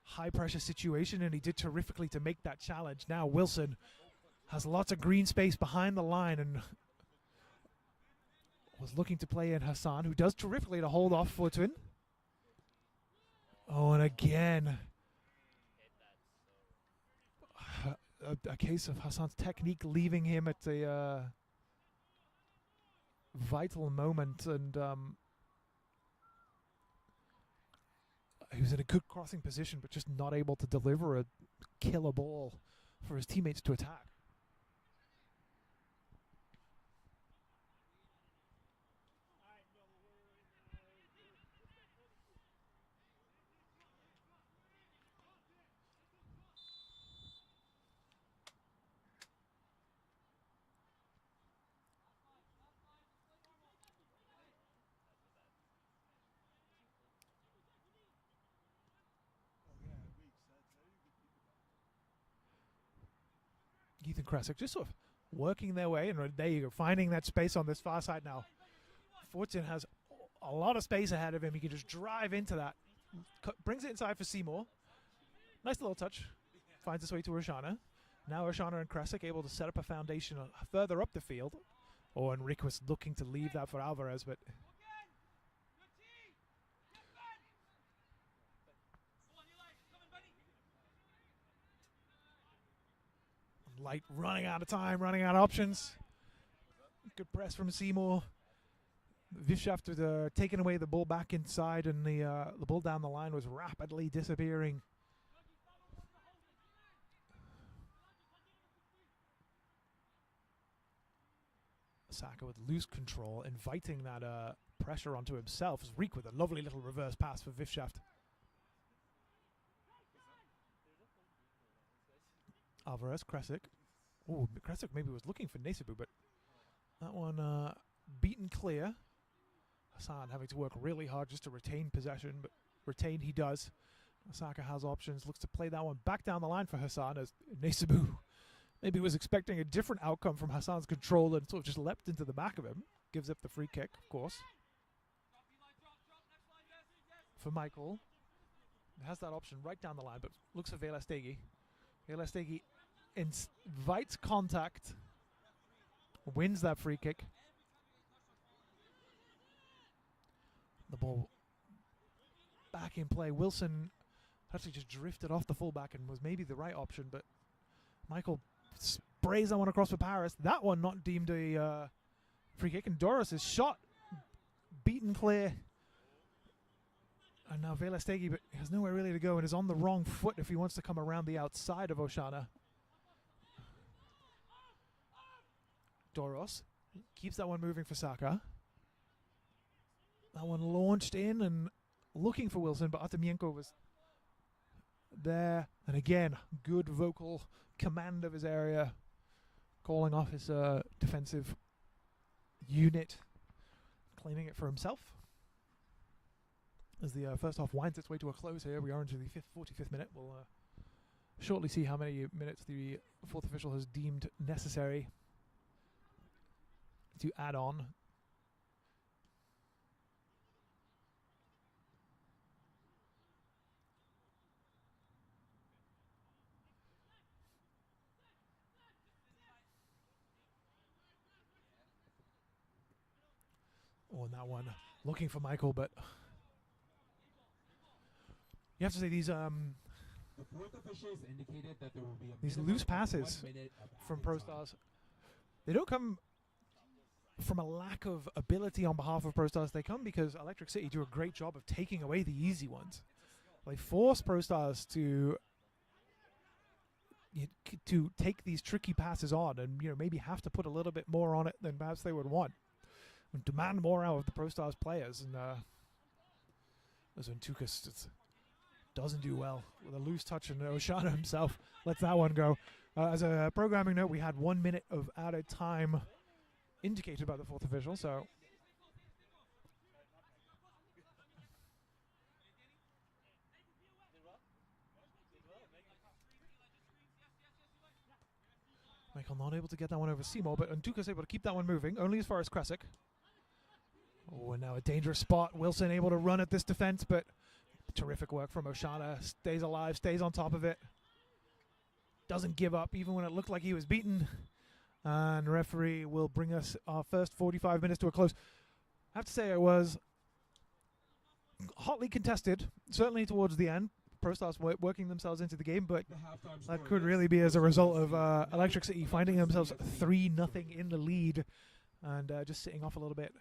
High pressure situation, and he did terrifically to make that challenge. Now Wilson has lots of green space behind the line and was looking to play in Hassan, who does terrifically to hold off Fortun. Oh, and again, a case of Hassan's technique leaving him at a vital moment, and he was in a good crossing position, but just not able to deliver a killer ball for his teammates to attack. Ethan Krasic just sort of working their way, and there you go, finding that space on this far side now. Fortun has a lot of space ahead of him. He can just drive into that. Brings it inside for Seymour. Nice little touch. Finds its way to Roshana. Now Roshana and Krasic able to set up a foundation further up the field. Oh, and Riek was looking to leave that for Alvarez, but Light running out of time, running out of options. Good press from Seymour. Vishaf was taking away the ball back inside, and the ball down the line was rapidly disappearing. Saka with loose control, inviting that pressure onto himself. As Reek with a lovely little reverse pass for Vifshaft. Alvarez, Kresic. Oh, Kresic maybe was looking for Nesebu, but that one beaten clear. Hassan having to work really hard just to retain possession, but retain he does. Saka has options, looks to play that one back down the line for Hassan as Nesebu maybe was expecting a different outcome from Hassan's control and sort of just leapt into the back of him. Gives up the free kick, of course. For Michael. Has that option right down the line, but looks for Velastegi. Velastegi invites contact. Wins that free kick. The ball back in play. Wilson actually just drifted off the fullback and was maybe the right option, but Michael sprays that one across for Paris. That one not deemed a free kick, and Doris' shot beaten clear. And now Velastegi, but he has nowhere really to go and is on the wrong foot if he wants to come around the outside of Oshana. Doros keeps that one moving for Saka. That one launched in and looking for Wilson, but Artemienko was there. And again, good vocal command of his area, calling off his defensive unit, claiming it for himself. As the first half winds its way to a close here, we are into the 45th minute. We'll shortly see how many minutes the fourth official has deemed necessary to add on. Oh, and that one looking for Michael, but you have to say these The fourth officials indicated that there will be a these minimum loose of passes 1 minute of from added time. ProStars, they don't come from a lack of ability on behalf of ProStars. They come because Electric City do a great job of taking away the easy ones. They force ProStars to take these tricky passes on, and maybe have to put a little bit more on it than perhaps they would want, and demand more out of the ProStars players. And as Tukas doesn't do well with a loose touch, and Oshana himself lets that one go. As a programming note, we had 1 minute of added time indicated by the fourth official, so Michael not able to get that one over Seymour, but Nduka's able to keep that one moving, only as far as Kresic. Oh, and now a dangerous spot. Wilson able to run at this defense, but terrific work from Oshana. Stays alive, stays on top of it. Doesn't give up, even when it looked like he was beaten. And referee will bring us our first 45 minutes to a close. I have to say it was hotly contested, certainly towards the end. ProStars working themselves into the game, but The halftime that score could is really be as a result of Electric City finding themselves 3-0 in the lead and just sitting off a little bit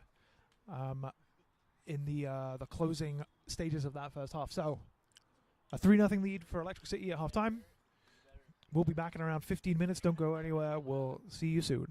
in the closing stages of that first half. So a 3-0 lead for Electric City at halftime. We'll be back in around 15 minutes. Don't go anywhere. We'll see you soon.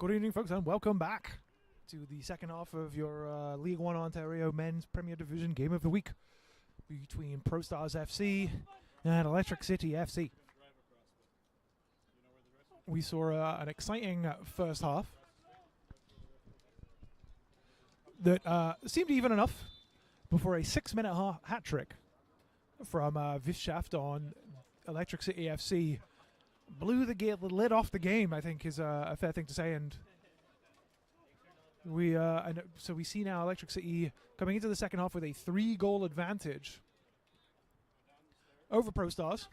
Good evening, folks, and welcome back to the second half of your League One Ontario Men's Premier Division Game of the Week between Pro Stars FC and Electric City FC. We saw an exciting first half that seemed even enough before a 6-minute hat trick from Visschaft on Electric City FC blew the lid off the game, I think is a fair thing to say. And so we see now Electric City coming into the second half with a 3-goal advantage over Pro Stars.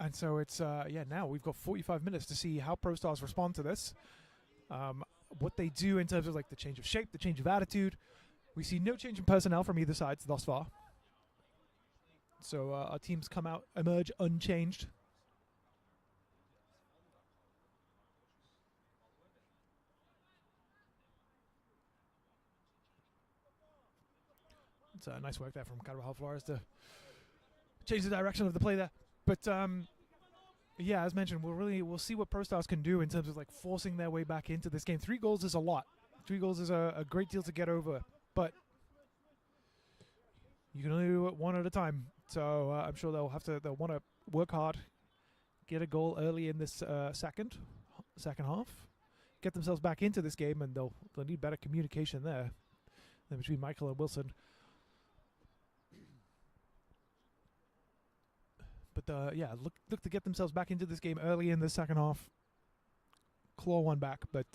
And so it's, now we've got 45 minutes to see how Pro Stars respond to this. What they do in terms of like the change of shape, the change of attitude. We see no change in personnel from either side thus far. So our teams emerge unchanged. It's a nice work there from Carvajal Flores to change the direction of the play there. But yeah, as mentioned, we'll see what Pro Stars can do in terms of like forcing their way back into this game. 3 goals is a lot. 3 goals is a great deal to get over, but you can only do it one at a time. So I'm sure they'll want to work hard, get a goal early in this second half, get themselves back into this game, and they'll need better communication there than between Michael and Wilson. But look to get themselves back into this game early in the second half. Claw one back, but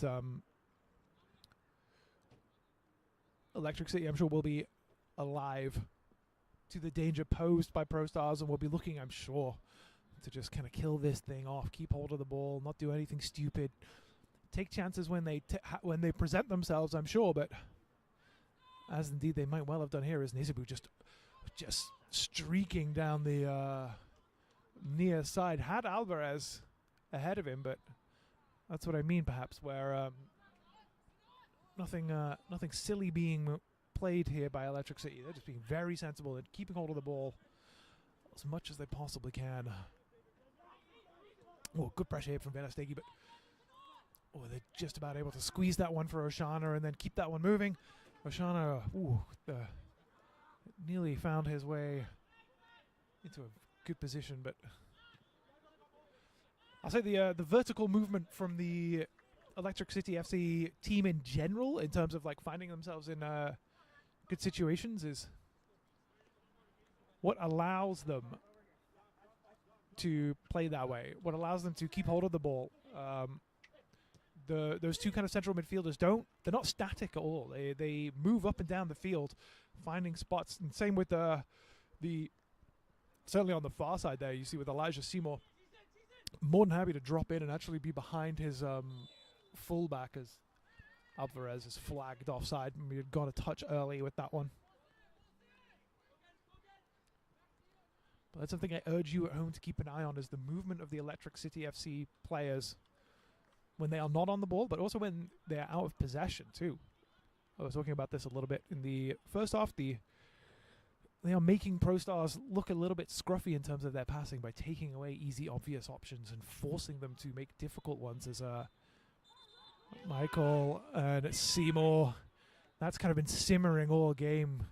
Electric City, I'm sure, will be alive to the danger posed by Pro Stars, and we'll be looking, I'm sure, to just kind of kill this thing off, keep hold of the ball, not do anything stupid, take chances when they present themselves, I'm sure, but as indeed they might well have done here, is Nizibu just streaking down the near side, had Alvarez ahead of him, but that's what I mean, perhaps, where nothing silly being played here by Electric City. They're just being very sensible and keeping hold of the ball as much as they possibly can. Oh, good pressure here from Velestegi, but they're just about able to squeeze that one for Oshana and then keep that one moving. Oshana nearly found his way into a good position, but I'll say the vertical movement from the Electric City FC team in general, in terms of like finding themselves in good situations, is what allows them to play that way, what allows them to keep hold of the ball. Those two kind of central midfielders they're not static at all. They move up and down the field, finding spots. And same with the certainly on the far side there, you see with Elijah Seymour, more than happy to drop in and actually be behind his fullback as Alvarez is flagged offside. We had got a touch early with that one. But that's something I urge you at home to keep an eye on, is the movement of the Electric City FC players when they are not on the ball, but also when they're out of possession too. I was talking about this a little bit in the first half. They are making Pro Stars look a little bit scruffy in terms of their passing by taking away easy, obvious options and forcing them to make difficult ones, as Michael and Seymour. That's kind of been simmering all game.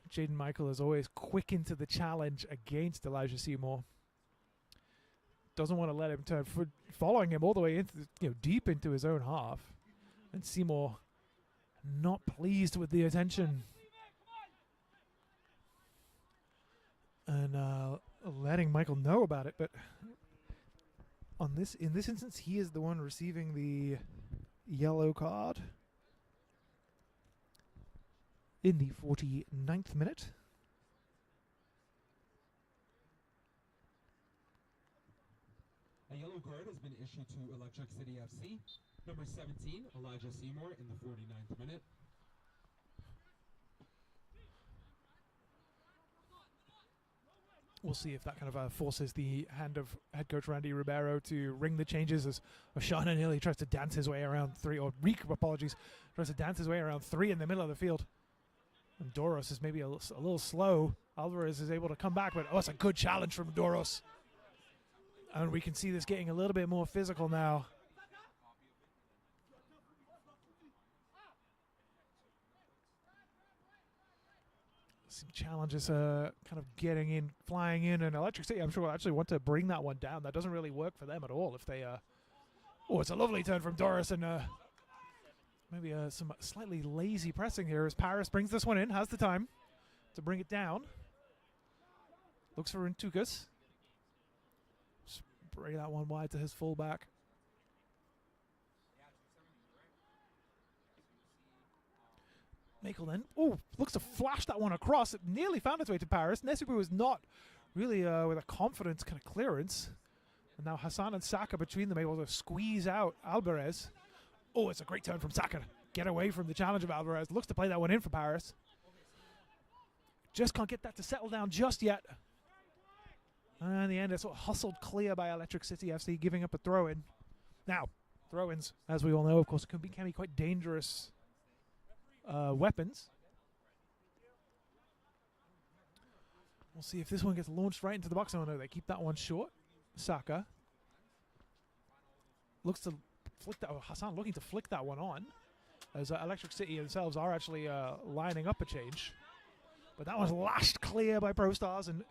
Jaden Michael is always quick into the challenge against Elijah Seymour. Doesn't want to let him turn, following him all the way into deep into his own half. And Seymour not pleased with the attention. And letting Michael know about it, but in this instance, he is the one receiving the yellow card in the 49th minute. A yellow card has been issued to Electric City FC. Number 17, Elijah Seymour, in the 49th minute. We'll see if that kind of forces the hand of head coach Randy Ribeiro to ring the changes, as Oshana nearly tries to dance his way around 3, or Reek, apologies, tries to dance his way around 3 in the middle of the field. And Doros is maybe a little slow. Alvarez is able to come back, but it's a good challenge from Doros. And we can see this getting a little bit more physical now. Some challenges kind of getting in, flying in, and Electric City, I'm sure, will actually want to bring that one down. That doesn't really work for them at all if they... Oh, it's a lovely turn from Doris, and maybe some slightly lazy pressing here as Paris brings this one in, has the time to bring it down. Looks for Ntukas. Spray that one wide to his fullback. Makel then, looks to flash that one across. It nearly found its way to Paris. Nesubu was not really with a confidence kind of clearance. And now Hassan and Saka between them able to squeeze out Alvarez. Oh, it's a great turn from Saka. Get away from the challenge of Alvarez. Looks to play that one in for Paris. Just can't get that to settle down just yet. And in the end, it's sort of hustled clear by Electric City FC, giving up a throw-in. Now, throw-ins, as we all know, of course, can be quite dangerous weapons. We'll see if this one gets launched right into the box. Oh no, they keep that one short. Saka looks to flick that. Hassan looking to flick that one on, as Electric City themselves are actually lining up a change. But that one's lashed clear by Pro Stars, and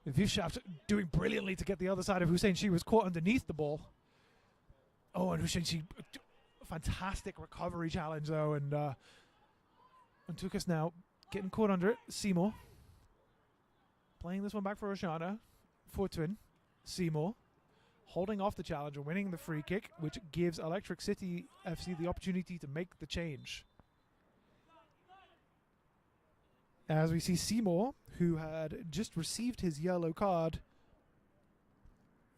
Vivshaft doing brilliantly to get the other side of Hussein. She was caught underneath the ball. Oh, and Hussein, fantastic recovery challenge though, and Ntukas now getting caught under it. Seymour playing this one back for Oshana. Fortwin. Seymour holding off the challenge and winning the free kick, which gives Electric City FC the opportunity to make the change. As we see Seymour, who had just received his yellow card,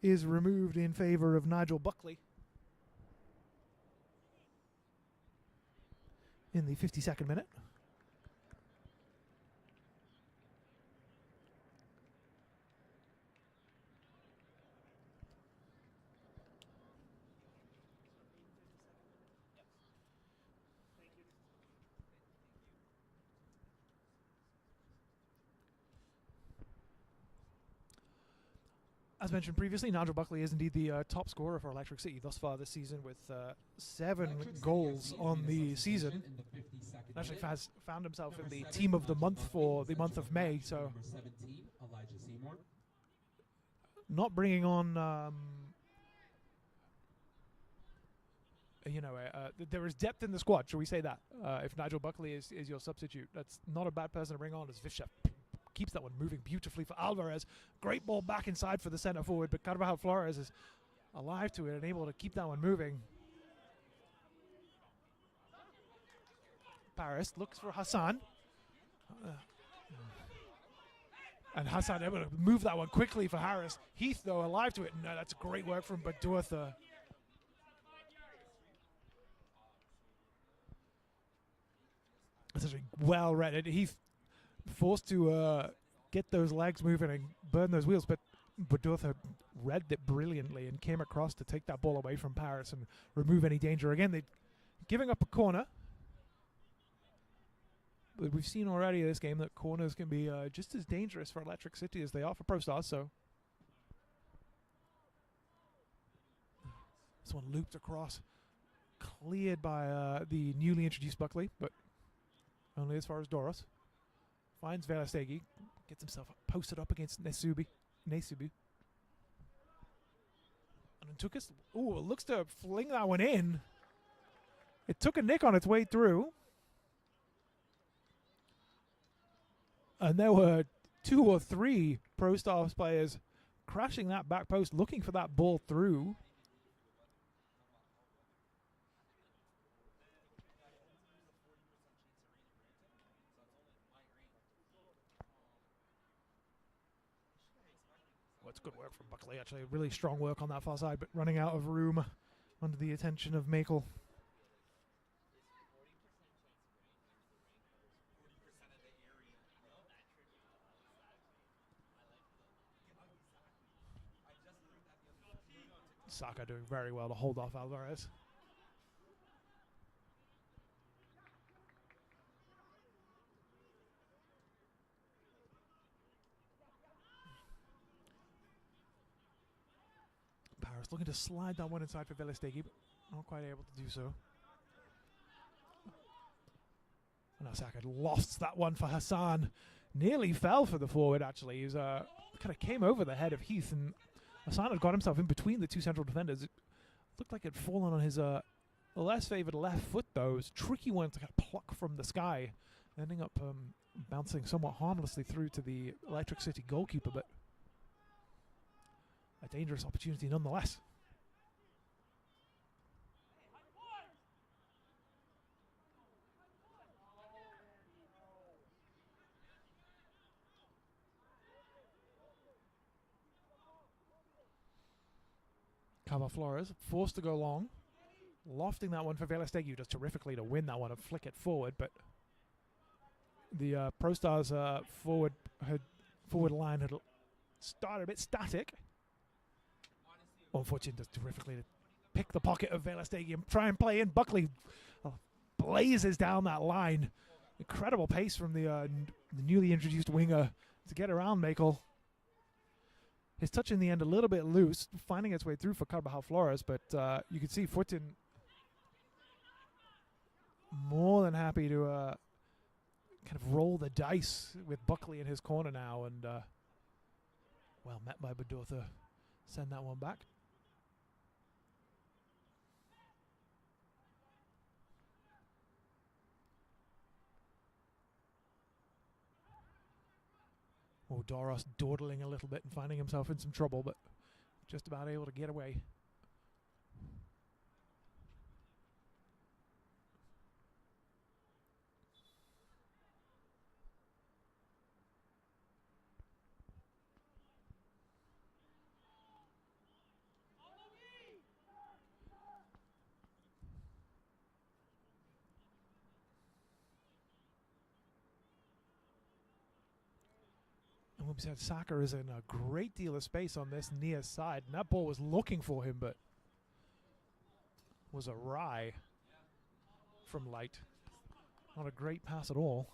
is removed in favor of Nigel Buckley in the 52nd minute. As mentioned previously, Nigel Buckley is indeed the top scorer for Electric City thus far this season, with 7 goals on the season. Actually found himself in the team of the month for the month of May, so not bringing on, there is depth in the squad, shall we say that? If Nigel Buckley is your substitute, that's not a bad person to bring on as Vivshaft keeps that one moving beautifully for Alvarez. Great ball back inside for the center forward, but Carvajal Flores is alive to it and able to keep that one moving. Paris looks for Hassan. And Hassan able to move that one quickly for Harris. Heath, though, alive to it. No, that's great work from Badurtha. That's actually well read. Heath forced to get those legs moving and burn those wheels, but Badurtha read it brilliantly and came across to take that ball away from Paris and remove any danger. Again, they're giving up a corner. But we've seen already in this game that corners can be just as dangerous for Electric City as they are for Pro Stars, so. This one looped across. Cleared by the newly introduced Buckley, but only as far as Doros. Finds Velastegi, gets himself posted up against Nesubu. And Ntukas, looks to fling that one in. It took a nick on its way through. And there were 2 or 3 Pro Stars players crashing that back post, looking for that ball through. Well, it's good work from Buckley, actually. Really strong work on that far side, but running out of room under the attention of Makel. Saka doing very well to hold off Alvarez. Doros looking to slide that one inside for Velestegi, but not quite able to do so. And Osaka lost that one for Hassan. Nearly fell for the forward, actually. He was, kind of came over the head of Heath, and Hassan had got himself in between the two central defenders. It looked like it had fallen on his less favoured left foot, though. It was a tricky one to kind of pluck from the sky, ending up bouncing somewhat harmlessly through to the Electric City goalkeeper, but a dangerous opportunity nonetheless. Cava Flores forced to go long, lofting that one for Velestegi, who does terrifically to win that one and flick it forward, but the Pro Stars forward line had started a bit static. Unfortunately, does terrifically to pick the pocket of Velestegi and try and play in. Buckley blazes down that line. Incredible pace from the newly introduced winger to get around Makel. His touch in the end a little bit loose, finding its way through for Carvajal Flores, but you can see Fortin more than happy to kind of roll the dice with Buckley in his corner now, and well met by Bedotha. Send that one back. Oh, Doros dawdling a little bit and finding himself in some trouble, but just about able to get away. Said Saka is in a great deal of space on this near side, and that ball was looking for him, but was awry from Light. Not a great pass at all.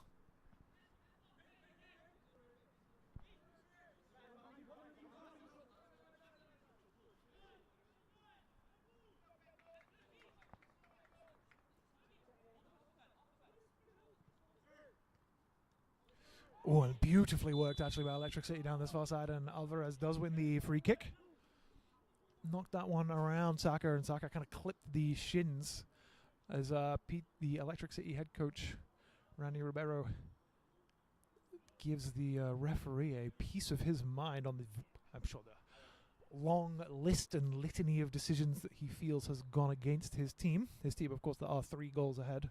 Oh, and beautifully worked actually by Electric City down this far side, and Alvarez does win the free kick. Knocked that one around Saka, and Saka kind of clipped the shins as Pete, the Electric City head coach, Randy Ribeiro, gives the referee a piece of his mind on the, I'm sure, the long list and litany of decisions that he feels has gone against his team. His team, of course, that are 3 goals ahead.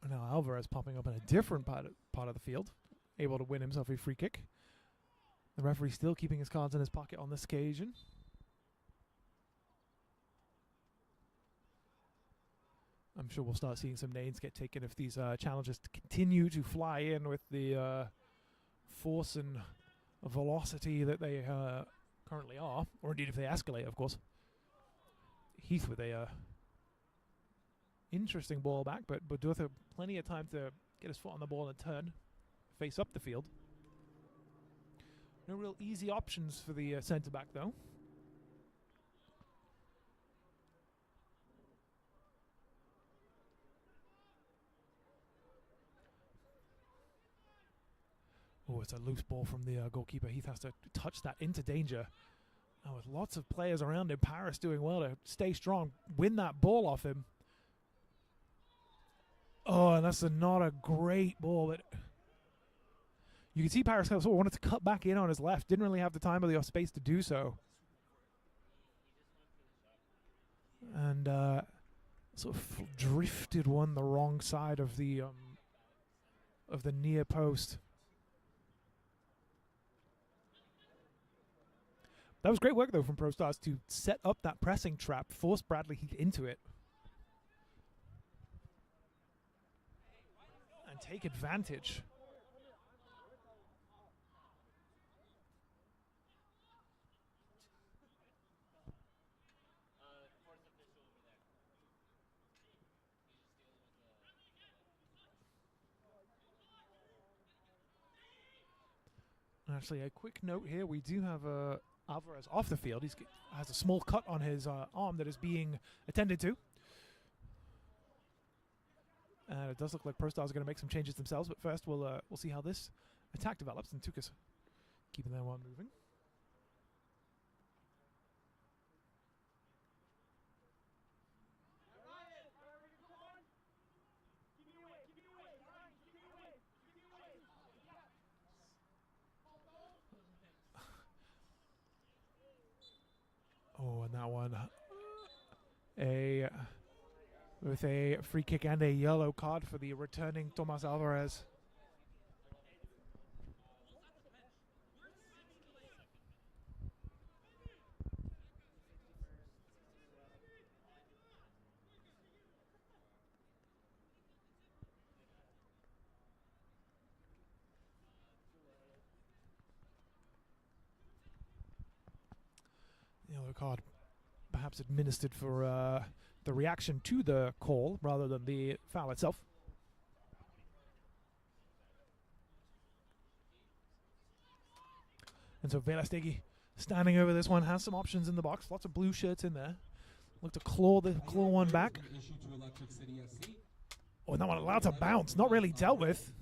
Now Alvarez popping up in a different part of the field, able to win himself a free kick. The referee still keeping his cards in his pocket on this occasion. I'm sure we'll start seeing some names get taken if these challenges continue to fly in with the force and velocity that they currently are, or indeed if they escalate, of course. Heath with a interesting ball back, but Bedotha plenty of time to get his foot on the ball and turn, face up the field. No real easy options for the centre-back, though. Oh, it's a loose ball from the goalkeeper. Heath has to touch that into danger. And with lots of players around him, Paris doing well to stay strong, win that ball off him. Oh, and that's not a great ball, but you can see Paris sort of wanted to cut back in on his left. Didn't really have the time or the space to do so. And sort of drifted one the wrong side of the of the near post. That was great work, though, from Pro Stars to set up that pressing trap, force Bradley Heath into it, and take advantage. Actually, a quick note here. We do have Alvarez off the field. He has a small cut on his arm that is being attended to. And it does look like Pro Stars are going to make some changes themselves. But first, we'll see how this attack develops. And Tukas keeping that one moving. Oh, and that one, with a free kick and a yellow card for the returning Tomas Alvarez. Yellow card perhaps administered for the reaction to the call rather than the foul itself. And so Velastegi standing over this one, has some options in the box. Lots of blue shirts in there. Look to claw one back. Oh, and that one allowed to bounce. Not really dealt with.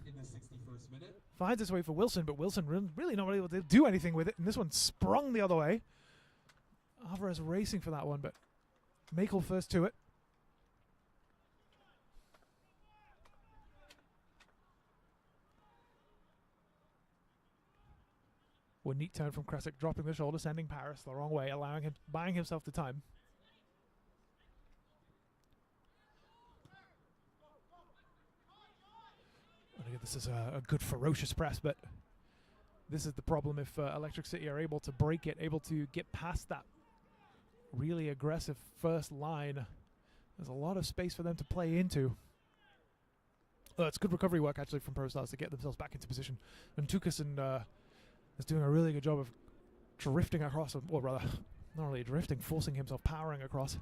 Finds its way for Wilson, but Wilson really not able to do anything with it. And this one sprung the other way. Alvarez racing for that one, but Makel first to it. Well, neat turn from Kresic, dropping the shoulder, sending Paris the wrong way, buying himself the time. And again, this is a good ferocious press, but this is the problem if Electric City are able to break it, able to get past that really aggressive first line. There's a lot of space for them to play into. It's good recovery work actually from Pro Stars to get themselves back into position. And Tukasen is doing a really good job of drifting across, or rather, not really drifting, forcing himself, powering across,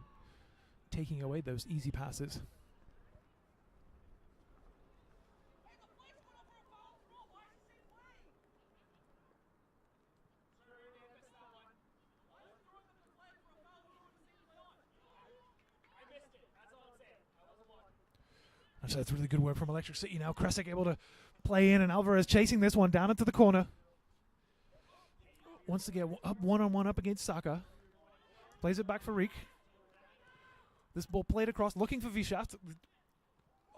taking away those easy passes. So that's really good work from Electric City now. Kresic able to play in, and Alvarez chasing this one down into the corner. Wants to get up one-on-one up against Saka. Plays it back for Reek. This ball played across, looking for Vishaft.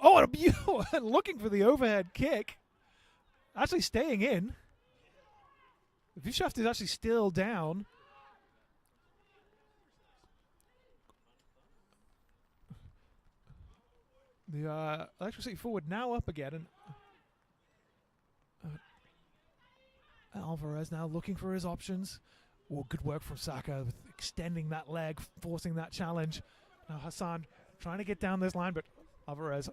Oh, and a beautiful looking for the overhead kick. Actually staying in. Vishaft is actually still down. The Electric City forward now up again, and Alvarez now looking for his options. Oh, good work from Saka with extending that leg, forcing that challenge. Now Hassan trying to get down this line, but Alvarez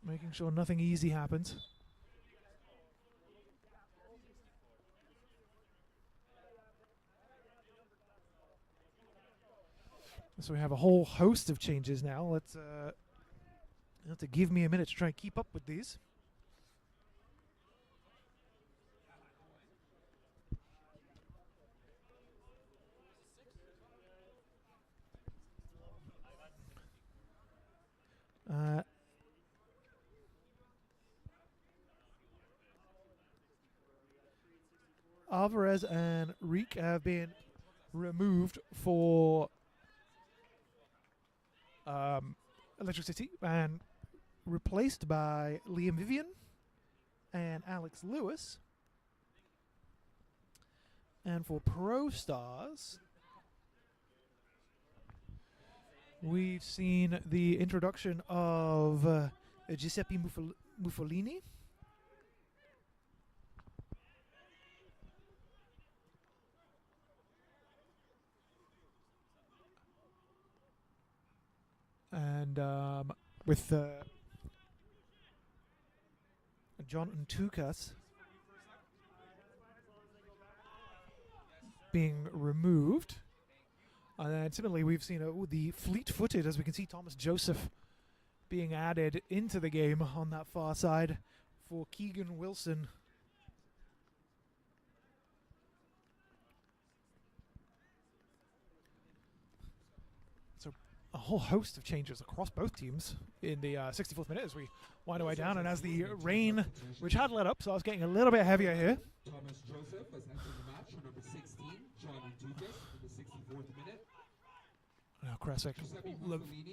making sure nothing easy happens. So we have a whole host of changes now. Let's you have to give me a minute to try and keep up with these. Alvarez and Reek have been removed for Electric City and replaced by Liam Vivian and Alex Lewis. And for Pro Stars, we've seen the introduction of Giuseppe Muffolini And with Jonathan Tukas being removed. And then similarly, we've seen the fleet-footed, as we can see, Thomas Joseph being added into the game on that far side for Keegan Wilson. So a whole host of changes across both teams in the 64th minute as we wind our way down, and as the rain, which had let up, so I was getting a little bit heavier here. Thomas Joseph has entered the match for number 16, John Dukas, in the 64th minute. Now Kresic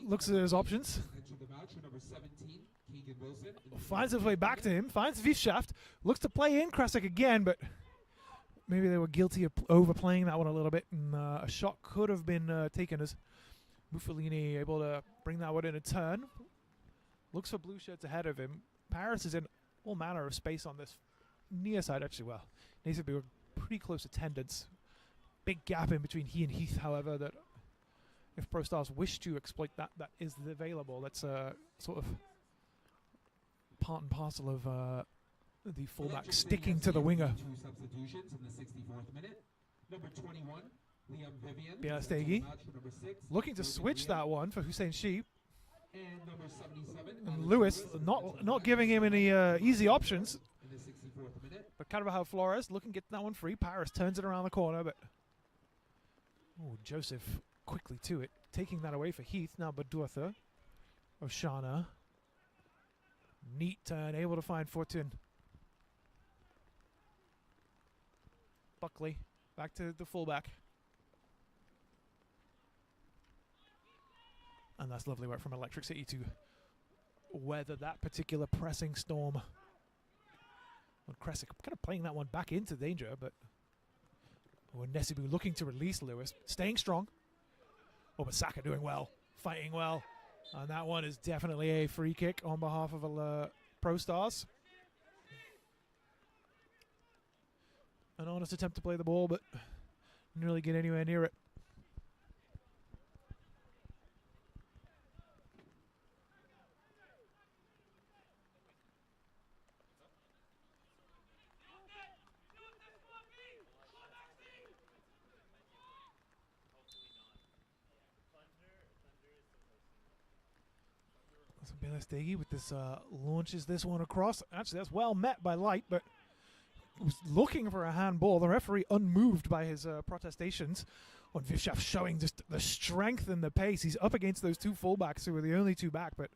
looks at his options. Entered the match for number 17, Keegan Wilson. Finds his way back to him, finds Vifshaft, looks to play in Kresic again, but maybe they were guilty of overplaying that one a little bit, and a shot could have been taken as Muffalini able to bring that one in a turn. Looks for blue shirts ahead of him. Paris is in all manner of space on this near side, actually. Well, needs to be a pretty close attendance. Big gap in between he and Heath, however, that if Pro Stars wish to exploit that, that is available. That's sort of part and parcel of the fullback sticking to the winger. Two substitutions in the 64th minute. Number 21, Liam Vivian. Bielastegi looking to switch that one for Hussein Sheep. And number 77, And Lewis not giving him any easy options. in the 64th minute. But Carvajal Flores looking to get that one free. Paris turns it around the corner, but Joseph quickly to it, taking that away for Heath. Now Badurtha, Oshana, neat turn, able to find Fortune. Buckley back to the fullback, and that's lovely work from Electric City to weather that particular pressing storm. And Kresic kind of playing that one back into danger, but Nesibu looking to release Lewis, staying strong. But Saka doing well, fighting well, and that one is definitely a free kick on behalf of Pro Stars. An honest attempt to play the ball, but didn't really get anywhere near it. So Bielastegi with this launches this one across. Actually, that's well met by Light, but was looking for a handball. The referee unmoved by his protestations. On Vifshaft showing just the strength and the pace. He's up against those two fullbacks who are the only two back, but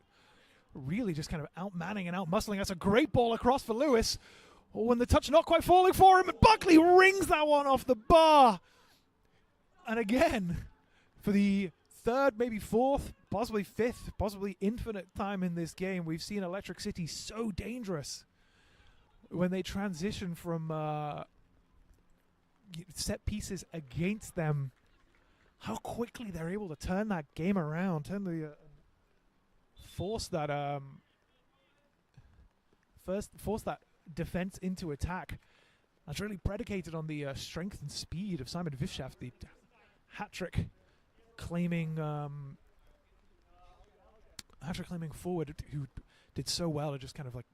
really just kind of outmanning and outmuscling. That's a great ball across for Lewis. When the touch not quite falling for him, and Buckley rings that one off the bar. And again, for the third, maybe fourth, possibly fifth, possibly infinite time in this game, we've seen Electric City so dangerous when they transition from set pieces against them. How quickly they're able to turn that game around, turn the force that force that defense into attack. That's really predicated on the strength and speed of Simon Vifshaft, the hat-trick claiming forward, who did so well to just kind of like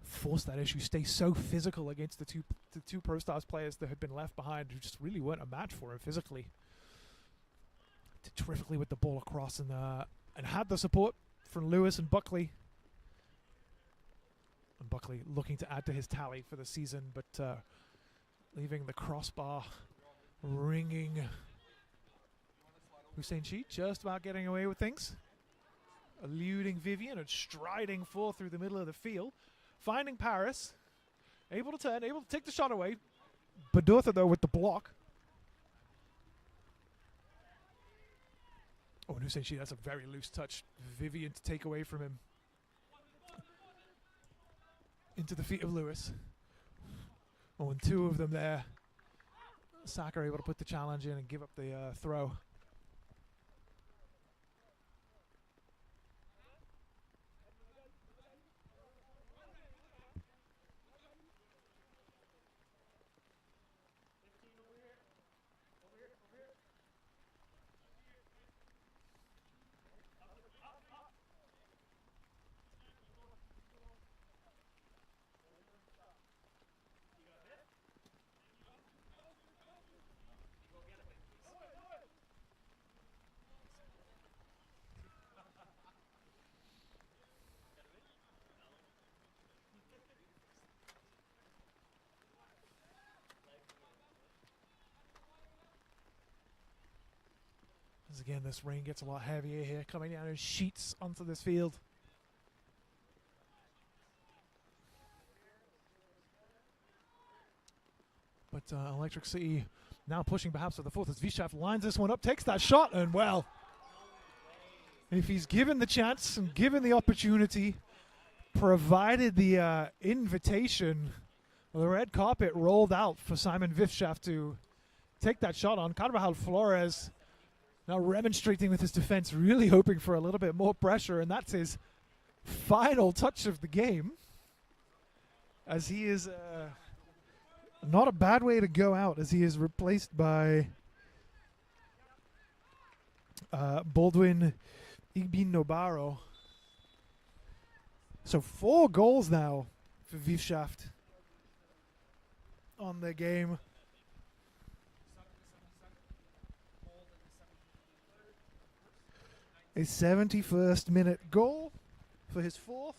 force that issue, stay so physical against the two Pro Stars players that had been left behind, who just really weren't a match for him physically. Did terrifically with the ball across, and had the support from Lewis and Buckley. And Buckley looking to add to his tally for the season, but leaving the crossbar ringing. Hussein Sheet just about getting away with things, eluding Vivian and striding forth through the middle of the field, finding Paris, able to turn, able to take the shot away. Badurtha though with the block. Oh, and Hussein Sheet, that's a very loose touch. Vivian to take away from him. Into the feet of Lewis. Oh, and two of them there. Saka able to put the challenge in and give up the throw. As again, this rain gets a lot heavier here, coming down in sheets onto this field. But Electric City now pushing perhaps for the fourth as Vishaft lines this one up, takes that shot, and well, if he's given the chance and given the opportunity, provided the invitation, well, the red carpet rolled out for Simon Vishaft to take that shot on. Carvajal Flores now remonstrating with his defense, really hoping for a little bit more pressure, and that's his final touch of the game, as he is not a bad way to go out, as he is replaced by Baldwin Igbinobaro. So 4 goals now for Vishaft on the game. A 71st minute goal for his 4th.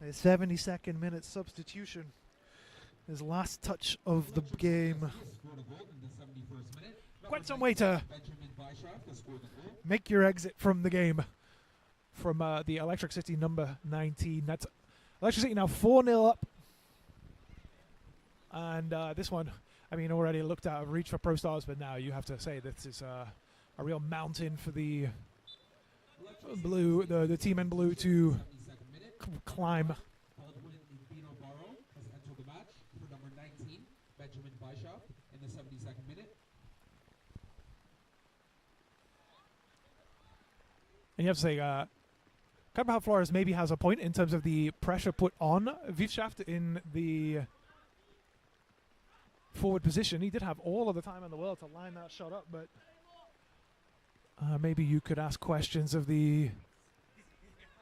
A 72nd minute substitution. His last touch of the game. Quite some way to make your exit from the game from the Electric City number 19. That's Electric City now 4-0 up. And this one, I mean, already looked out of reach for Pro Stars, but now you have to say this is a real mountain for the blue, the team in blue to climb. And you have to say, Carvajal Flores maybe has a point in terms of the pressure put on Vishaft in the forward position. He did have all of the time in the world to line that shot up, but maybe you could ask questions of the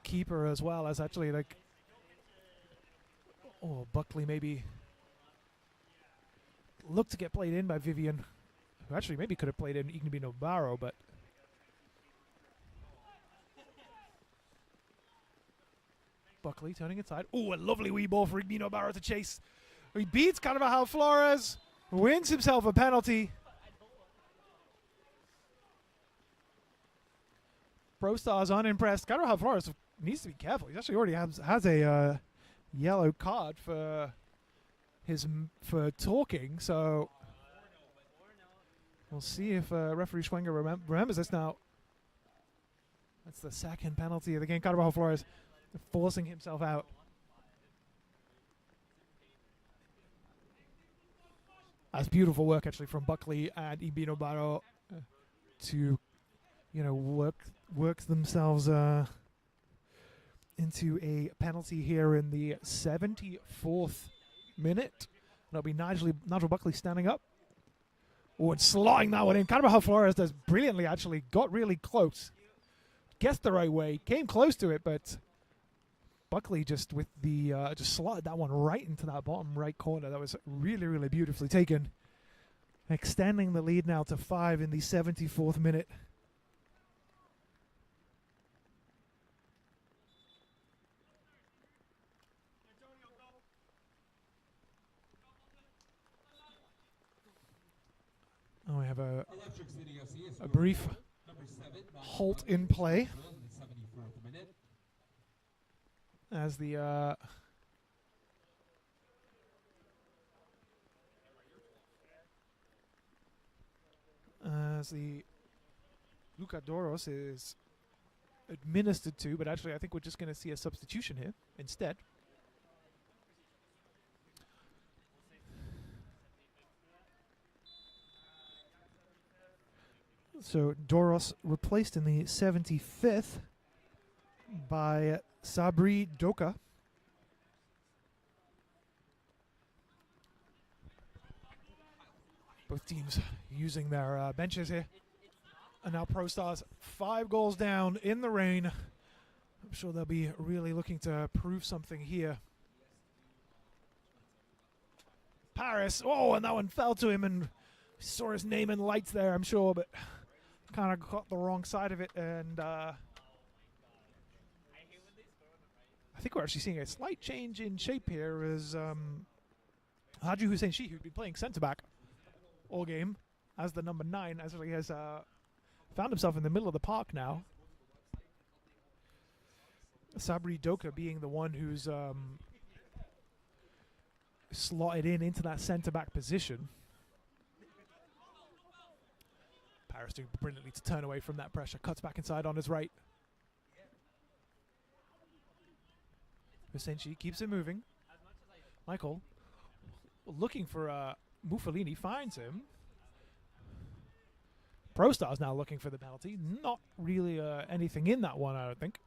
keeper as well, as actually, like, Buckley maybe looked to get played in by Vivian, who actually maybe could have played in Ignabino Barrow, but Buckley turning inside. Oh, a lovely wee ball for Ignabino Barrow to chase. He beats Carvajal Flores, wins himself a penalty. Pro Stars unimpressed. Carvajal Flores needs to be careful. He actually already has a yellow card for talking. So we'll see if referee Schwenger remembers this now. That's the second penalty of the game. Carvajal Flores forcing himself out. That's beautiful work actually from Buckley and Igbino Barrow to, work themselves into a penalty here in the 74th minute. That'll be Nigel Buckley standing up. Oh, and slotting that one in. Carvajal Flores does brilliantly actually. Got really close. Guessed the right way. Came close to it, but Buckley just with the just slotted that one right into that bottom right corner. That was really, really beautifully taken. Extending the lead now to 5 in the 74th minute. Oh, we have a brief halt in play as the Lucadoros is administered to, but actually I think we're just going to see a substitution here instead. So Doros replaced in the 75th by Sabri Doka. Both teams using their benches here. And now Pro Stars 5 goals down in the rain. I'm sure they'll be really looking to prove something here. Paris, oh, and that one fell to him and saw his name in lights there, I'm sure, but kind of caught the wrong side of it. And I think we're actually seeing a slight change in shape here as Haji Hussein Shi, who'd been playing centre-back all game, as the number 9, as he has found himself in the middle of the park now. Sabri Doka being the one who's slotted into that centre-back position. Paris doing brilliantly to turn away from that pressure. Cuts back inside on his right. Vicenci keeps it moving. Michael looking for Muffalini, finds him. ProStar's now looking for the penalty. Not really anything in that one, I don't think.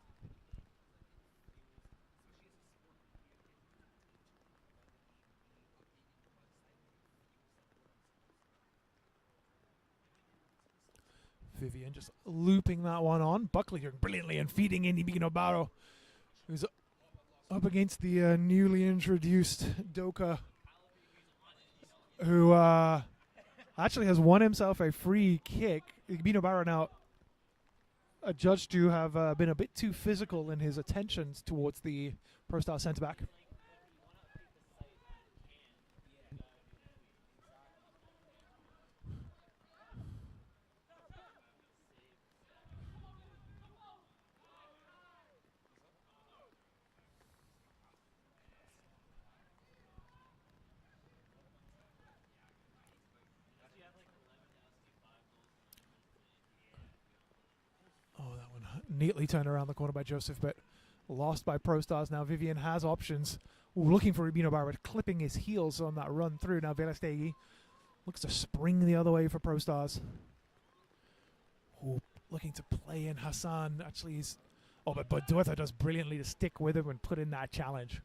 Vivian just looping that one on. Buckley here brilliantly and feeding in Ibino Barro, who's up against the newly introduced Doka, who actually has won himself a free kick. Ibino Barro now adjudged to have been a bit too physical in his attentions towards the ProStar centre-back. Neatly turned around the corner by Joseph, but lost by ProStars. Now Vivian has options. Ooh, looking for Rubino Barrett, clipping his heels on that run through. Now Velestegi looks to spring the other way for ProStars. Ooh, looking to play in Hassan. Actually, he's... Oh, but Dueta does brilliantly to stick with him and put in that challenge.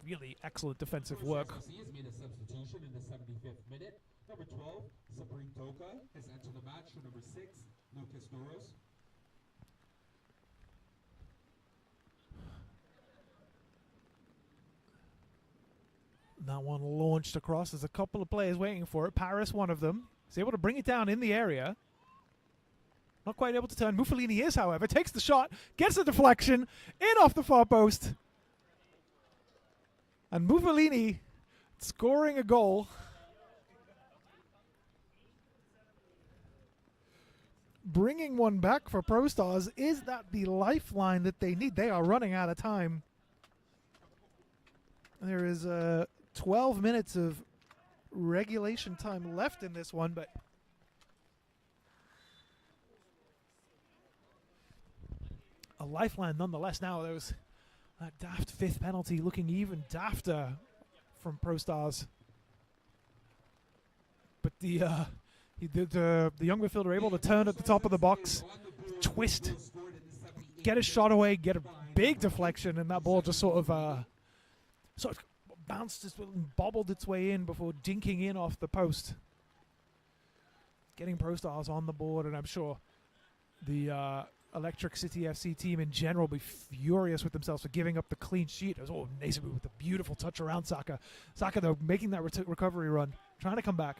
Really excellent defensive work. Has made a substitution in the 75th minute. Number 12, Sabri Doka has entered the match for number 6, Lucas Doros. That one launched across. There's a couple of players waiting for it. Paris, one of them, is able to bring it down in the area. Not quite able to turn. Muffalini is, however, takes the shot, gets the deflection, in off the far post. And Muffalini scoring a goal. Bringing one back for ProStars. Is that the lifeline that they need? They are running out of time. There is 12 minutes of regulation time left in this one, but a lifeline nonetheless. Now there was that daft fifth penalty looking even dafter from ProStars. But the young midfielder able to turn at the top of the box, twist, get a shot away, get a big deflection, and that ball just sort of bounced, bobbled its way in before dinking in off the post. Getting ProStars on the board, and I'm sure the Electric City FC team in general will be furious with themselves for giving up the clean sheet. It was Nezubu with a beautiful touch around Saka. Saka, though, making that recovery run, trying to come back.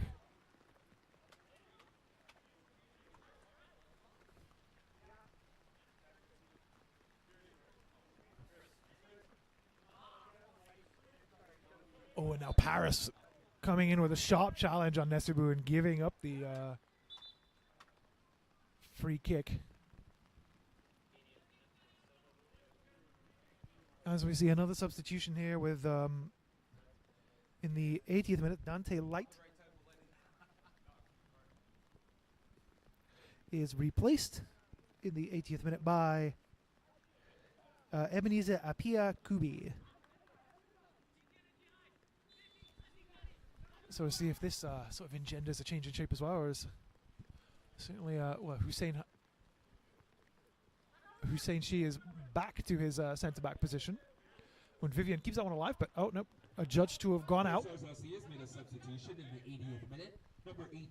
Oh, and now Paris coming in with a sharp challenge on Nesubu and giving up the free kick. As we see another substitution here with, in the 80th minute, Dante Light is replaced in the 80th minute by Ebenezer Apia Kubi. So we'll see if this sort of engenders a change in shape as well, or is certainly Hussein Shi is back to his centre-back position. When Vivian keeps that one alive, but oh no, adjudged to have gone out. Has made a substitution in the 80th minute. Number 18,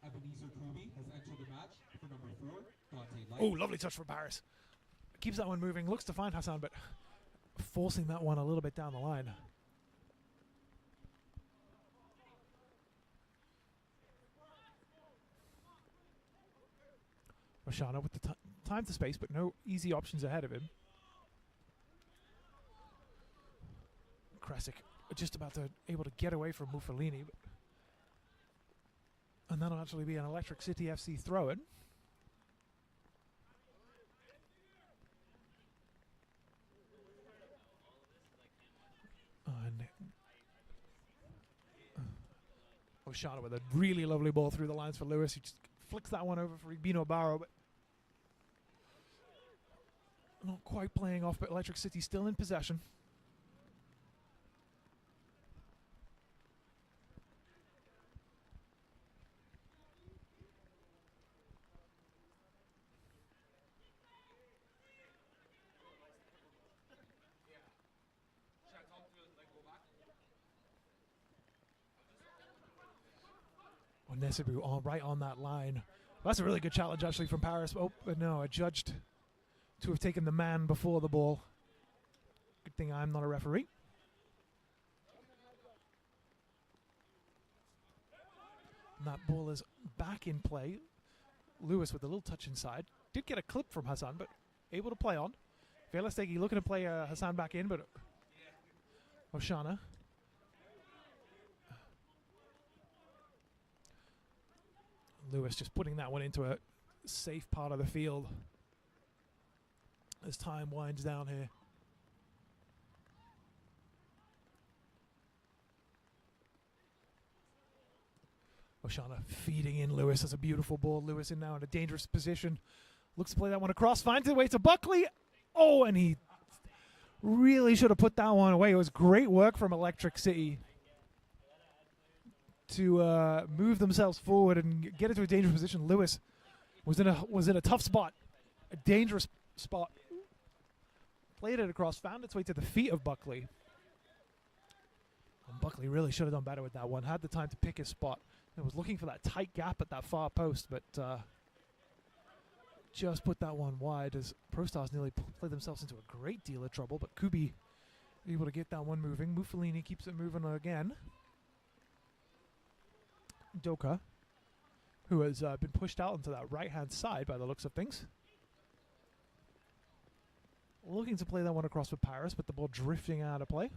Ebenezer Kubi, has entered the match for number 4, Dante Light. Oh, lovely touch from Paris. Keeps that one moving, looks to find Hassan, but forcing that one a little bit down the line. Rashana with the time to space, but no easy options ahead of him. Krasic just about able to get away from Muffalini. But And that'll actually be an Electric City FC throw-in. Oshana with a really lovely ball through the lines for Lewis. He just flicks that one over for Igbino Barrow, but not quite playing off, but Electric City still in possession. Nesibu right on that line. That's a really good challenge actually from Paris. Oh, but no, I judged to have taken the man before the ball. Good thing I'm not a referee. And that ball is back in play. Lewis with a little touch inside. Did get a clip from Hassan, but able to play on. Velestegi looking to play Hassan back in, but Oshana. Lewis just putting that one into a safe part of the field as time winds down here. Oshana feeding in Lewis. That's a beautiful ball. Lewis in now in a dangerous position. Looks to play that one across. Finds his way to Buckley. Oh, and he really should have put that one away. It was great work from Electric City to move themselves forward and get into a dangerous position. Lewis was in a tough spot, a dangerous spot. Played it across, found its way to the feet of Buckley. And Buckley really should have done better with that one. Had the time to pick his spot. And was looking for that tight gap at that far post, but just put that one wide as Pro Stars nearly played themselves into a great deal of trouble. But Kubi able to get that one moving. Mufalini keeps it moving again. Doka, who has been pushed out onto that right-hand side by the looks of things. Looking to play that one across for Paris, but the ball drifting out of play.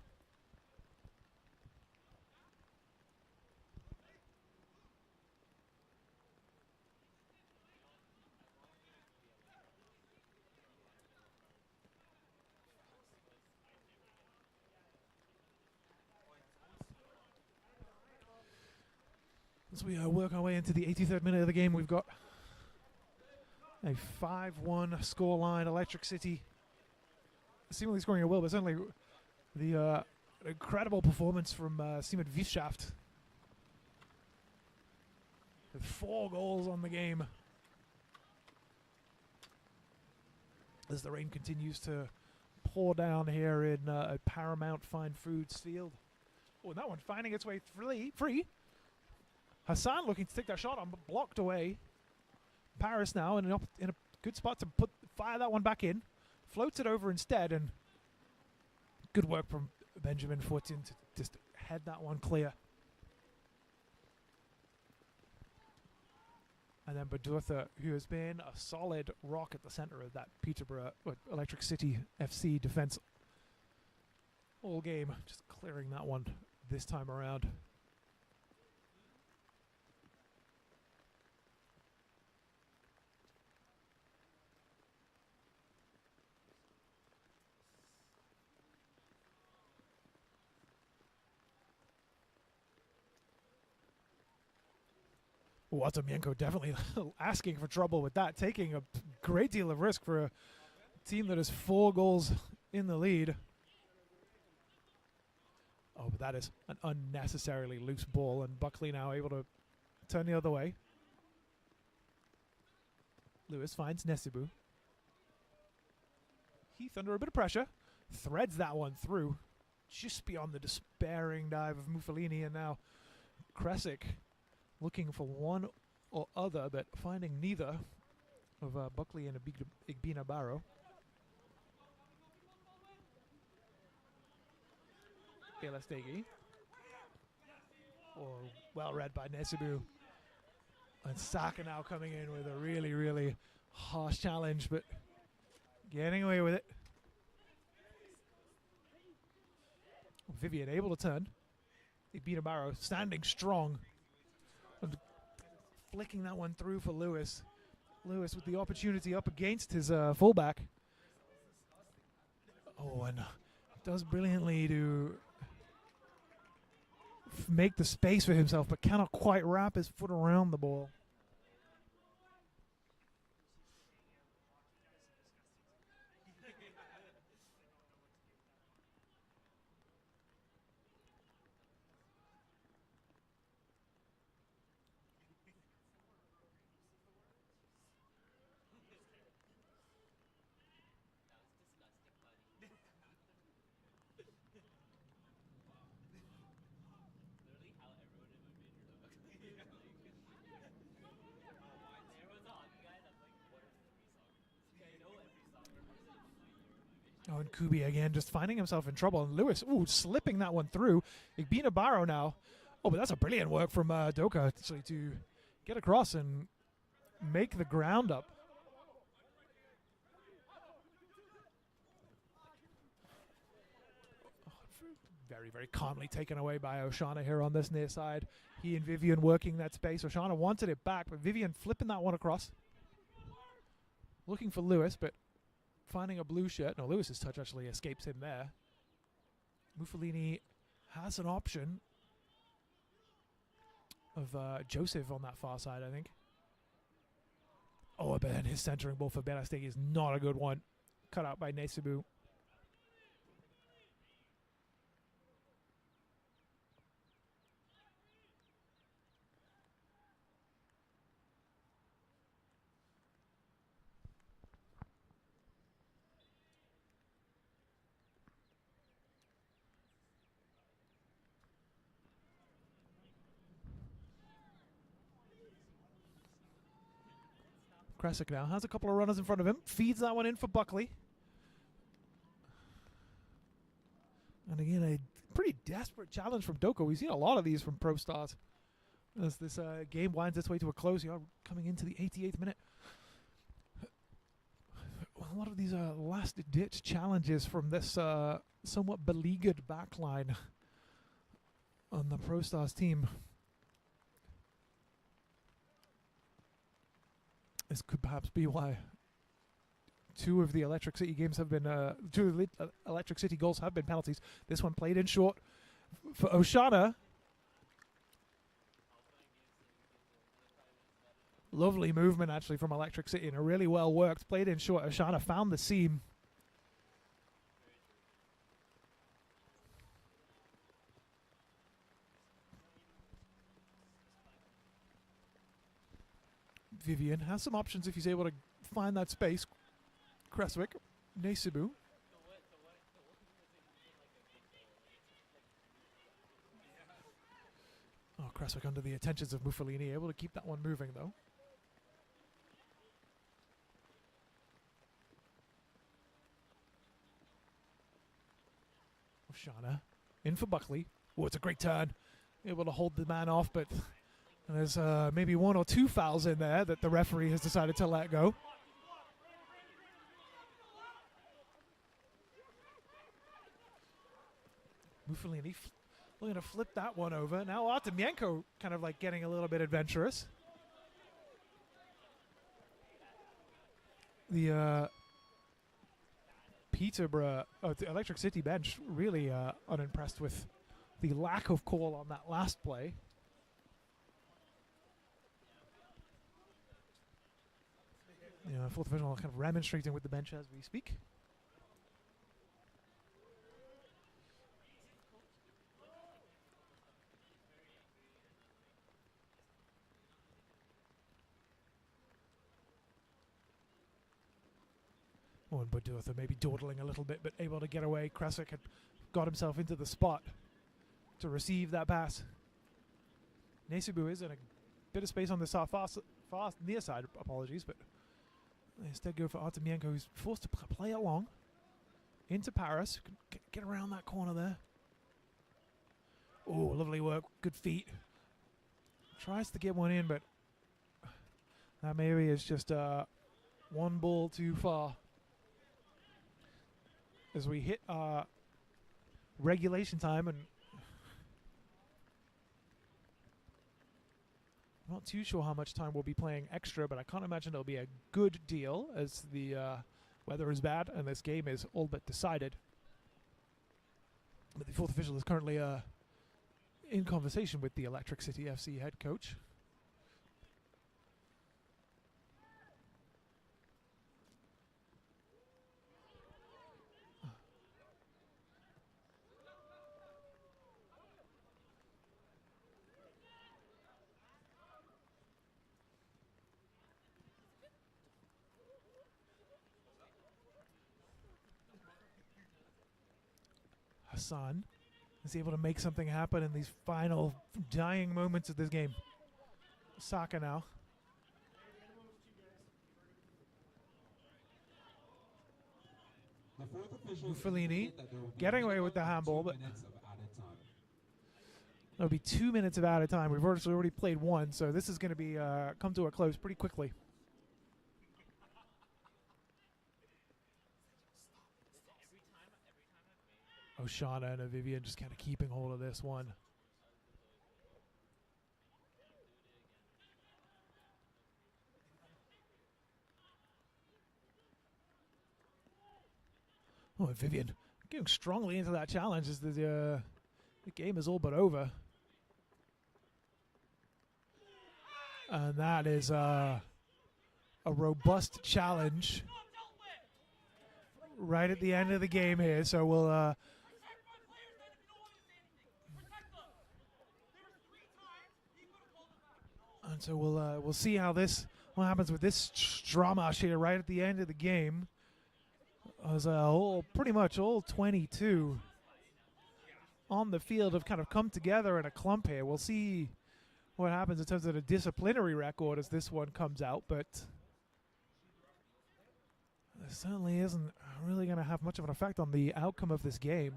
As we work our way into the 83rd minute of the game, we've got a 5-1 scoreline. Electric City seemingly scoring a will, but certainly the incredible performance from Simon Wieschaft with 4 goals on the game. As the rain continues to pour down here in Paramount Fine Foods Field. Oh, and that one finding its way free. Hassan looking to take that shot on, but blocked away. Paris now in a good spot to fire that one back in. Floats it over instead, and good work from Benjamin Fortin to just head that one clear. And then Badurtha, who has been a solid rock at the center of that Peterborough Electric City FC defense all game, just clearing that one this time around. Watamienko definitely asking for trouble with that, taking a great deal of risk for a team that has 4 goals in the lead. Oh, but that is an unnecessarily loose ball, and Buckley now able to turn the other way. Lewis finds Nesibu. Heath under a bit of pressure, threads that one through, just beyond the despairing dive of Mufalini, and now Kresic looking for one or other, but finding neither of Buckley and Igbina Barrow. Belastegi. Oh, well read by Nesibu. And Saka now coming in with a really, really harsh challenge, but getting away with it. Vivian able to turn. Igbina Barrow standing strong. And flicking that one through for Lewis. Lewis with the opportunity up against his fullback. Oh, and does brilliantly to make the space for himself, but cannot quite wrap his foot around the ball. Oh, and Kubi again just finding himself in trouble. And Lewis, ooh, slipping that one through. Igbina Barrow now. Oh, but that's a brilliant work from Doka actually to get across and make the ground up. Very, very calmly taken away by Oshana here on this near side. He and Vivian working that space. Oshana wanted it back, but Vivian flipping that one across. Looking for Lewis, but finding a blue shirt. No, Lewis's touch actually escapes him there. Mufalini has an option of Joseph on that far side, I think. Oh, but his centering ball for Berastegi is not a good one. Cut out by Nesubu. Kresic now has a couple of runners in front of him. Feeds that one in for Buckley. And again, a pretty desperate challenge from Doko. We've seen a lot of these from Pro Stars as this game winds its way to a close. You are coming into the 88th minute. A lot of these last-ditch challenges from this somewhat beleaguered backline on the Pro Stars team. This could perhaps be why two of the Electric City games have been, two of the Electric City goals have been penalties. This one played in short for Oshana. Lovely movement actually from Electric City and a really well worked. Played in short. Oshana found the seam. Vivian has some options if he's able to find that space. Kreswick, Nesubu. Oh, Kreswick under the attentions of Mufalini, able to keep that one moving though. Oshana in for Buckley. Oh, it's a great turn. Able to hold the man off, but there's maybe one or two fouls in there that the referee has decided to let go. Mufalini looking to flip that one over. Now Artemienko kind of like getting a little bit adventurous. The Peterborough, the Electric City bench really unimpressed with the lack of call on that last play. Fourth divisional kind of remonstrating with the bench as we speak. Oh, and Budurtha maybe dawdling a little bit, but able to get away. Kresic had got himself into the spot to receive that pass. Nesubu is in a bit of space on the far near side, apologies, but they instead go for Artemienko, who's forced to play along into Paris. Get around that corner there. Oh, lovely work. Good feet. Tries to get one in, but that maybe is just one ball too far. As we hit regulation time, and I'm not too sure how much time we'll be playing extra, but I can't imagine it'll be a good deal as the weather is bad and this game is all but decided. But the fourth official is currently in conversation with the Electric City FC head coach. Hassan is able to make something happen in these final dying moments of this game. Saka now. Fellini getting away with the handball, but there'll be 2 minutes of added time. We've already played one, so this is going to be come to a close pretty quickly. Oshana and Vivian just kind of keeping hold of this one. Oh, Vivian getting strongly into that challenge as the game is all but over. And that is a robust challenge right at the end of the game here. So we'll and so we'll see how what happens with this drama here right at the end of the game. As pretty much all 22 on the field have kind of come together in a clump here. We'll see what happens in terms of the disciplinary record as this one comes out, but it certainly isn't really going to have much of an effect on the outcome of this game.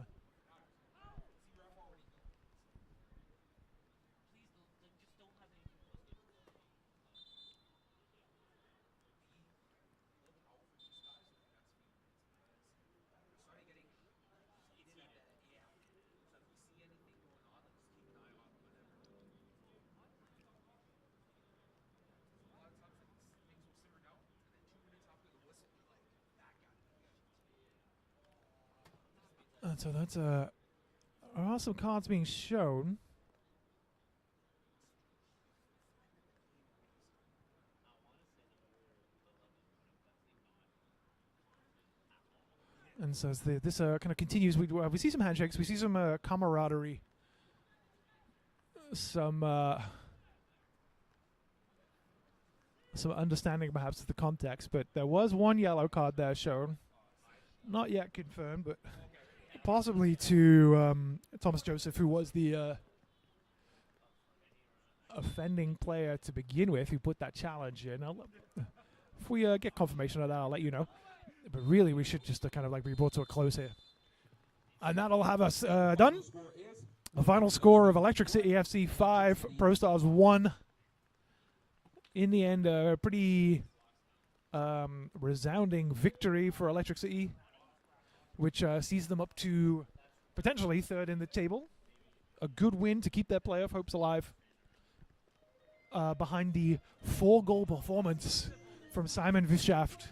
And so that's there are some cards being shown. And so as this kind of continues, we see some handshakes, we see some camaraderie, some understanding perhaps of the context. But there was one yellow card there shown, not yet confirmed, but possibly to Thomas Joseph, who was the offending player to begin with, who put that challenge in. If we get confirmation of that, I'll let you know. But really, we should just kind of like be brought to a close here. And that'll have us done. The final score of Electric City FC 5, Pro Stars 1. In the end, a pretty resounding victory for Electric City, which sees them up to potentially third in the table. A good win to keep their playoff hopes alive. Behind the 4-goal performance from Simon Vischaft.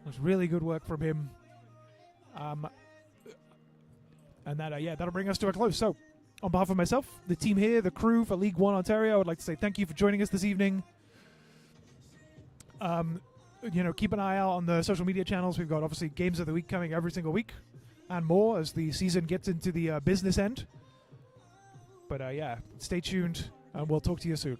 It was really good work from him. And that, that'll bring us to a close. So, on behalf of myself, the team here, the crew for League One Ontario, I would like to say thank you for joining us this evening. Keep an eye out on the social media channels. We've got obviously games of the week coming every single week and more as the season gets into the business end. But stay tuned and we'll talk to you soon.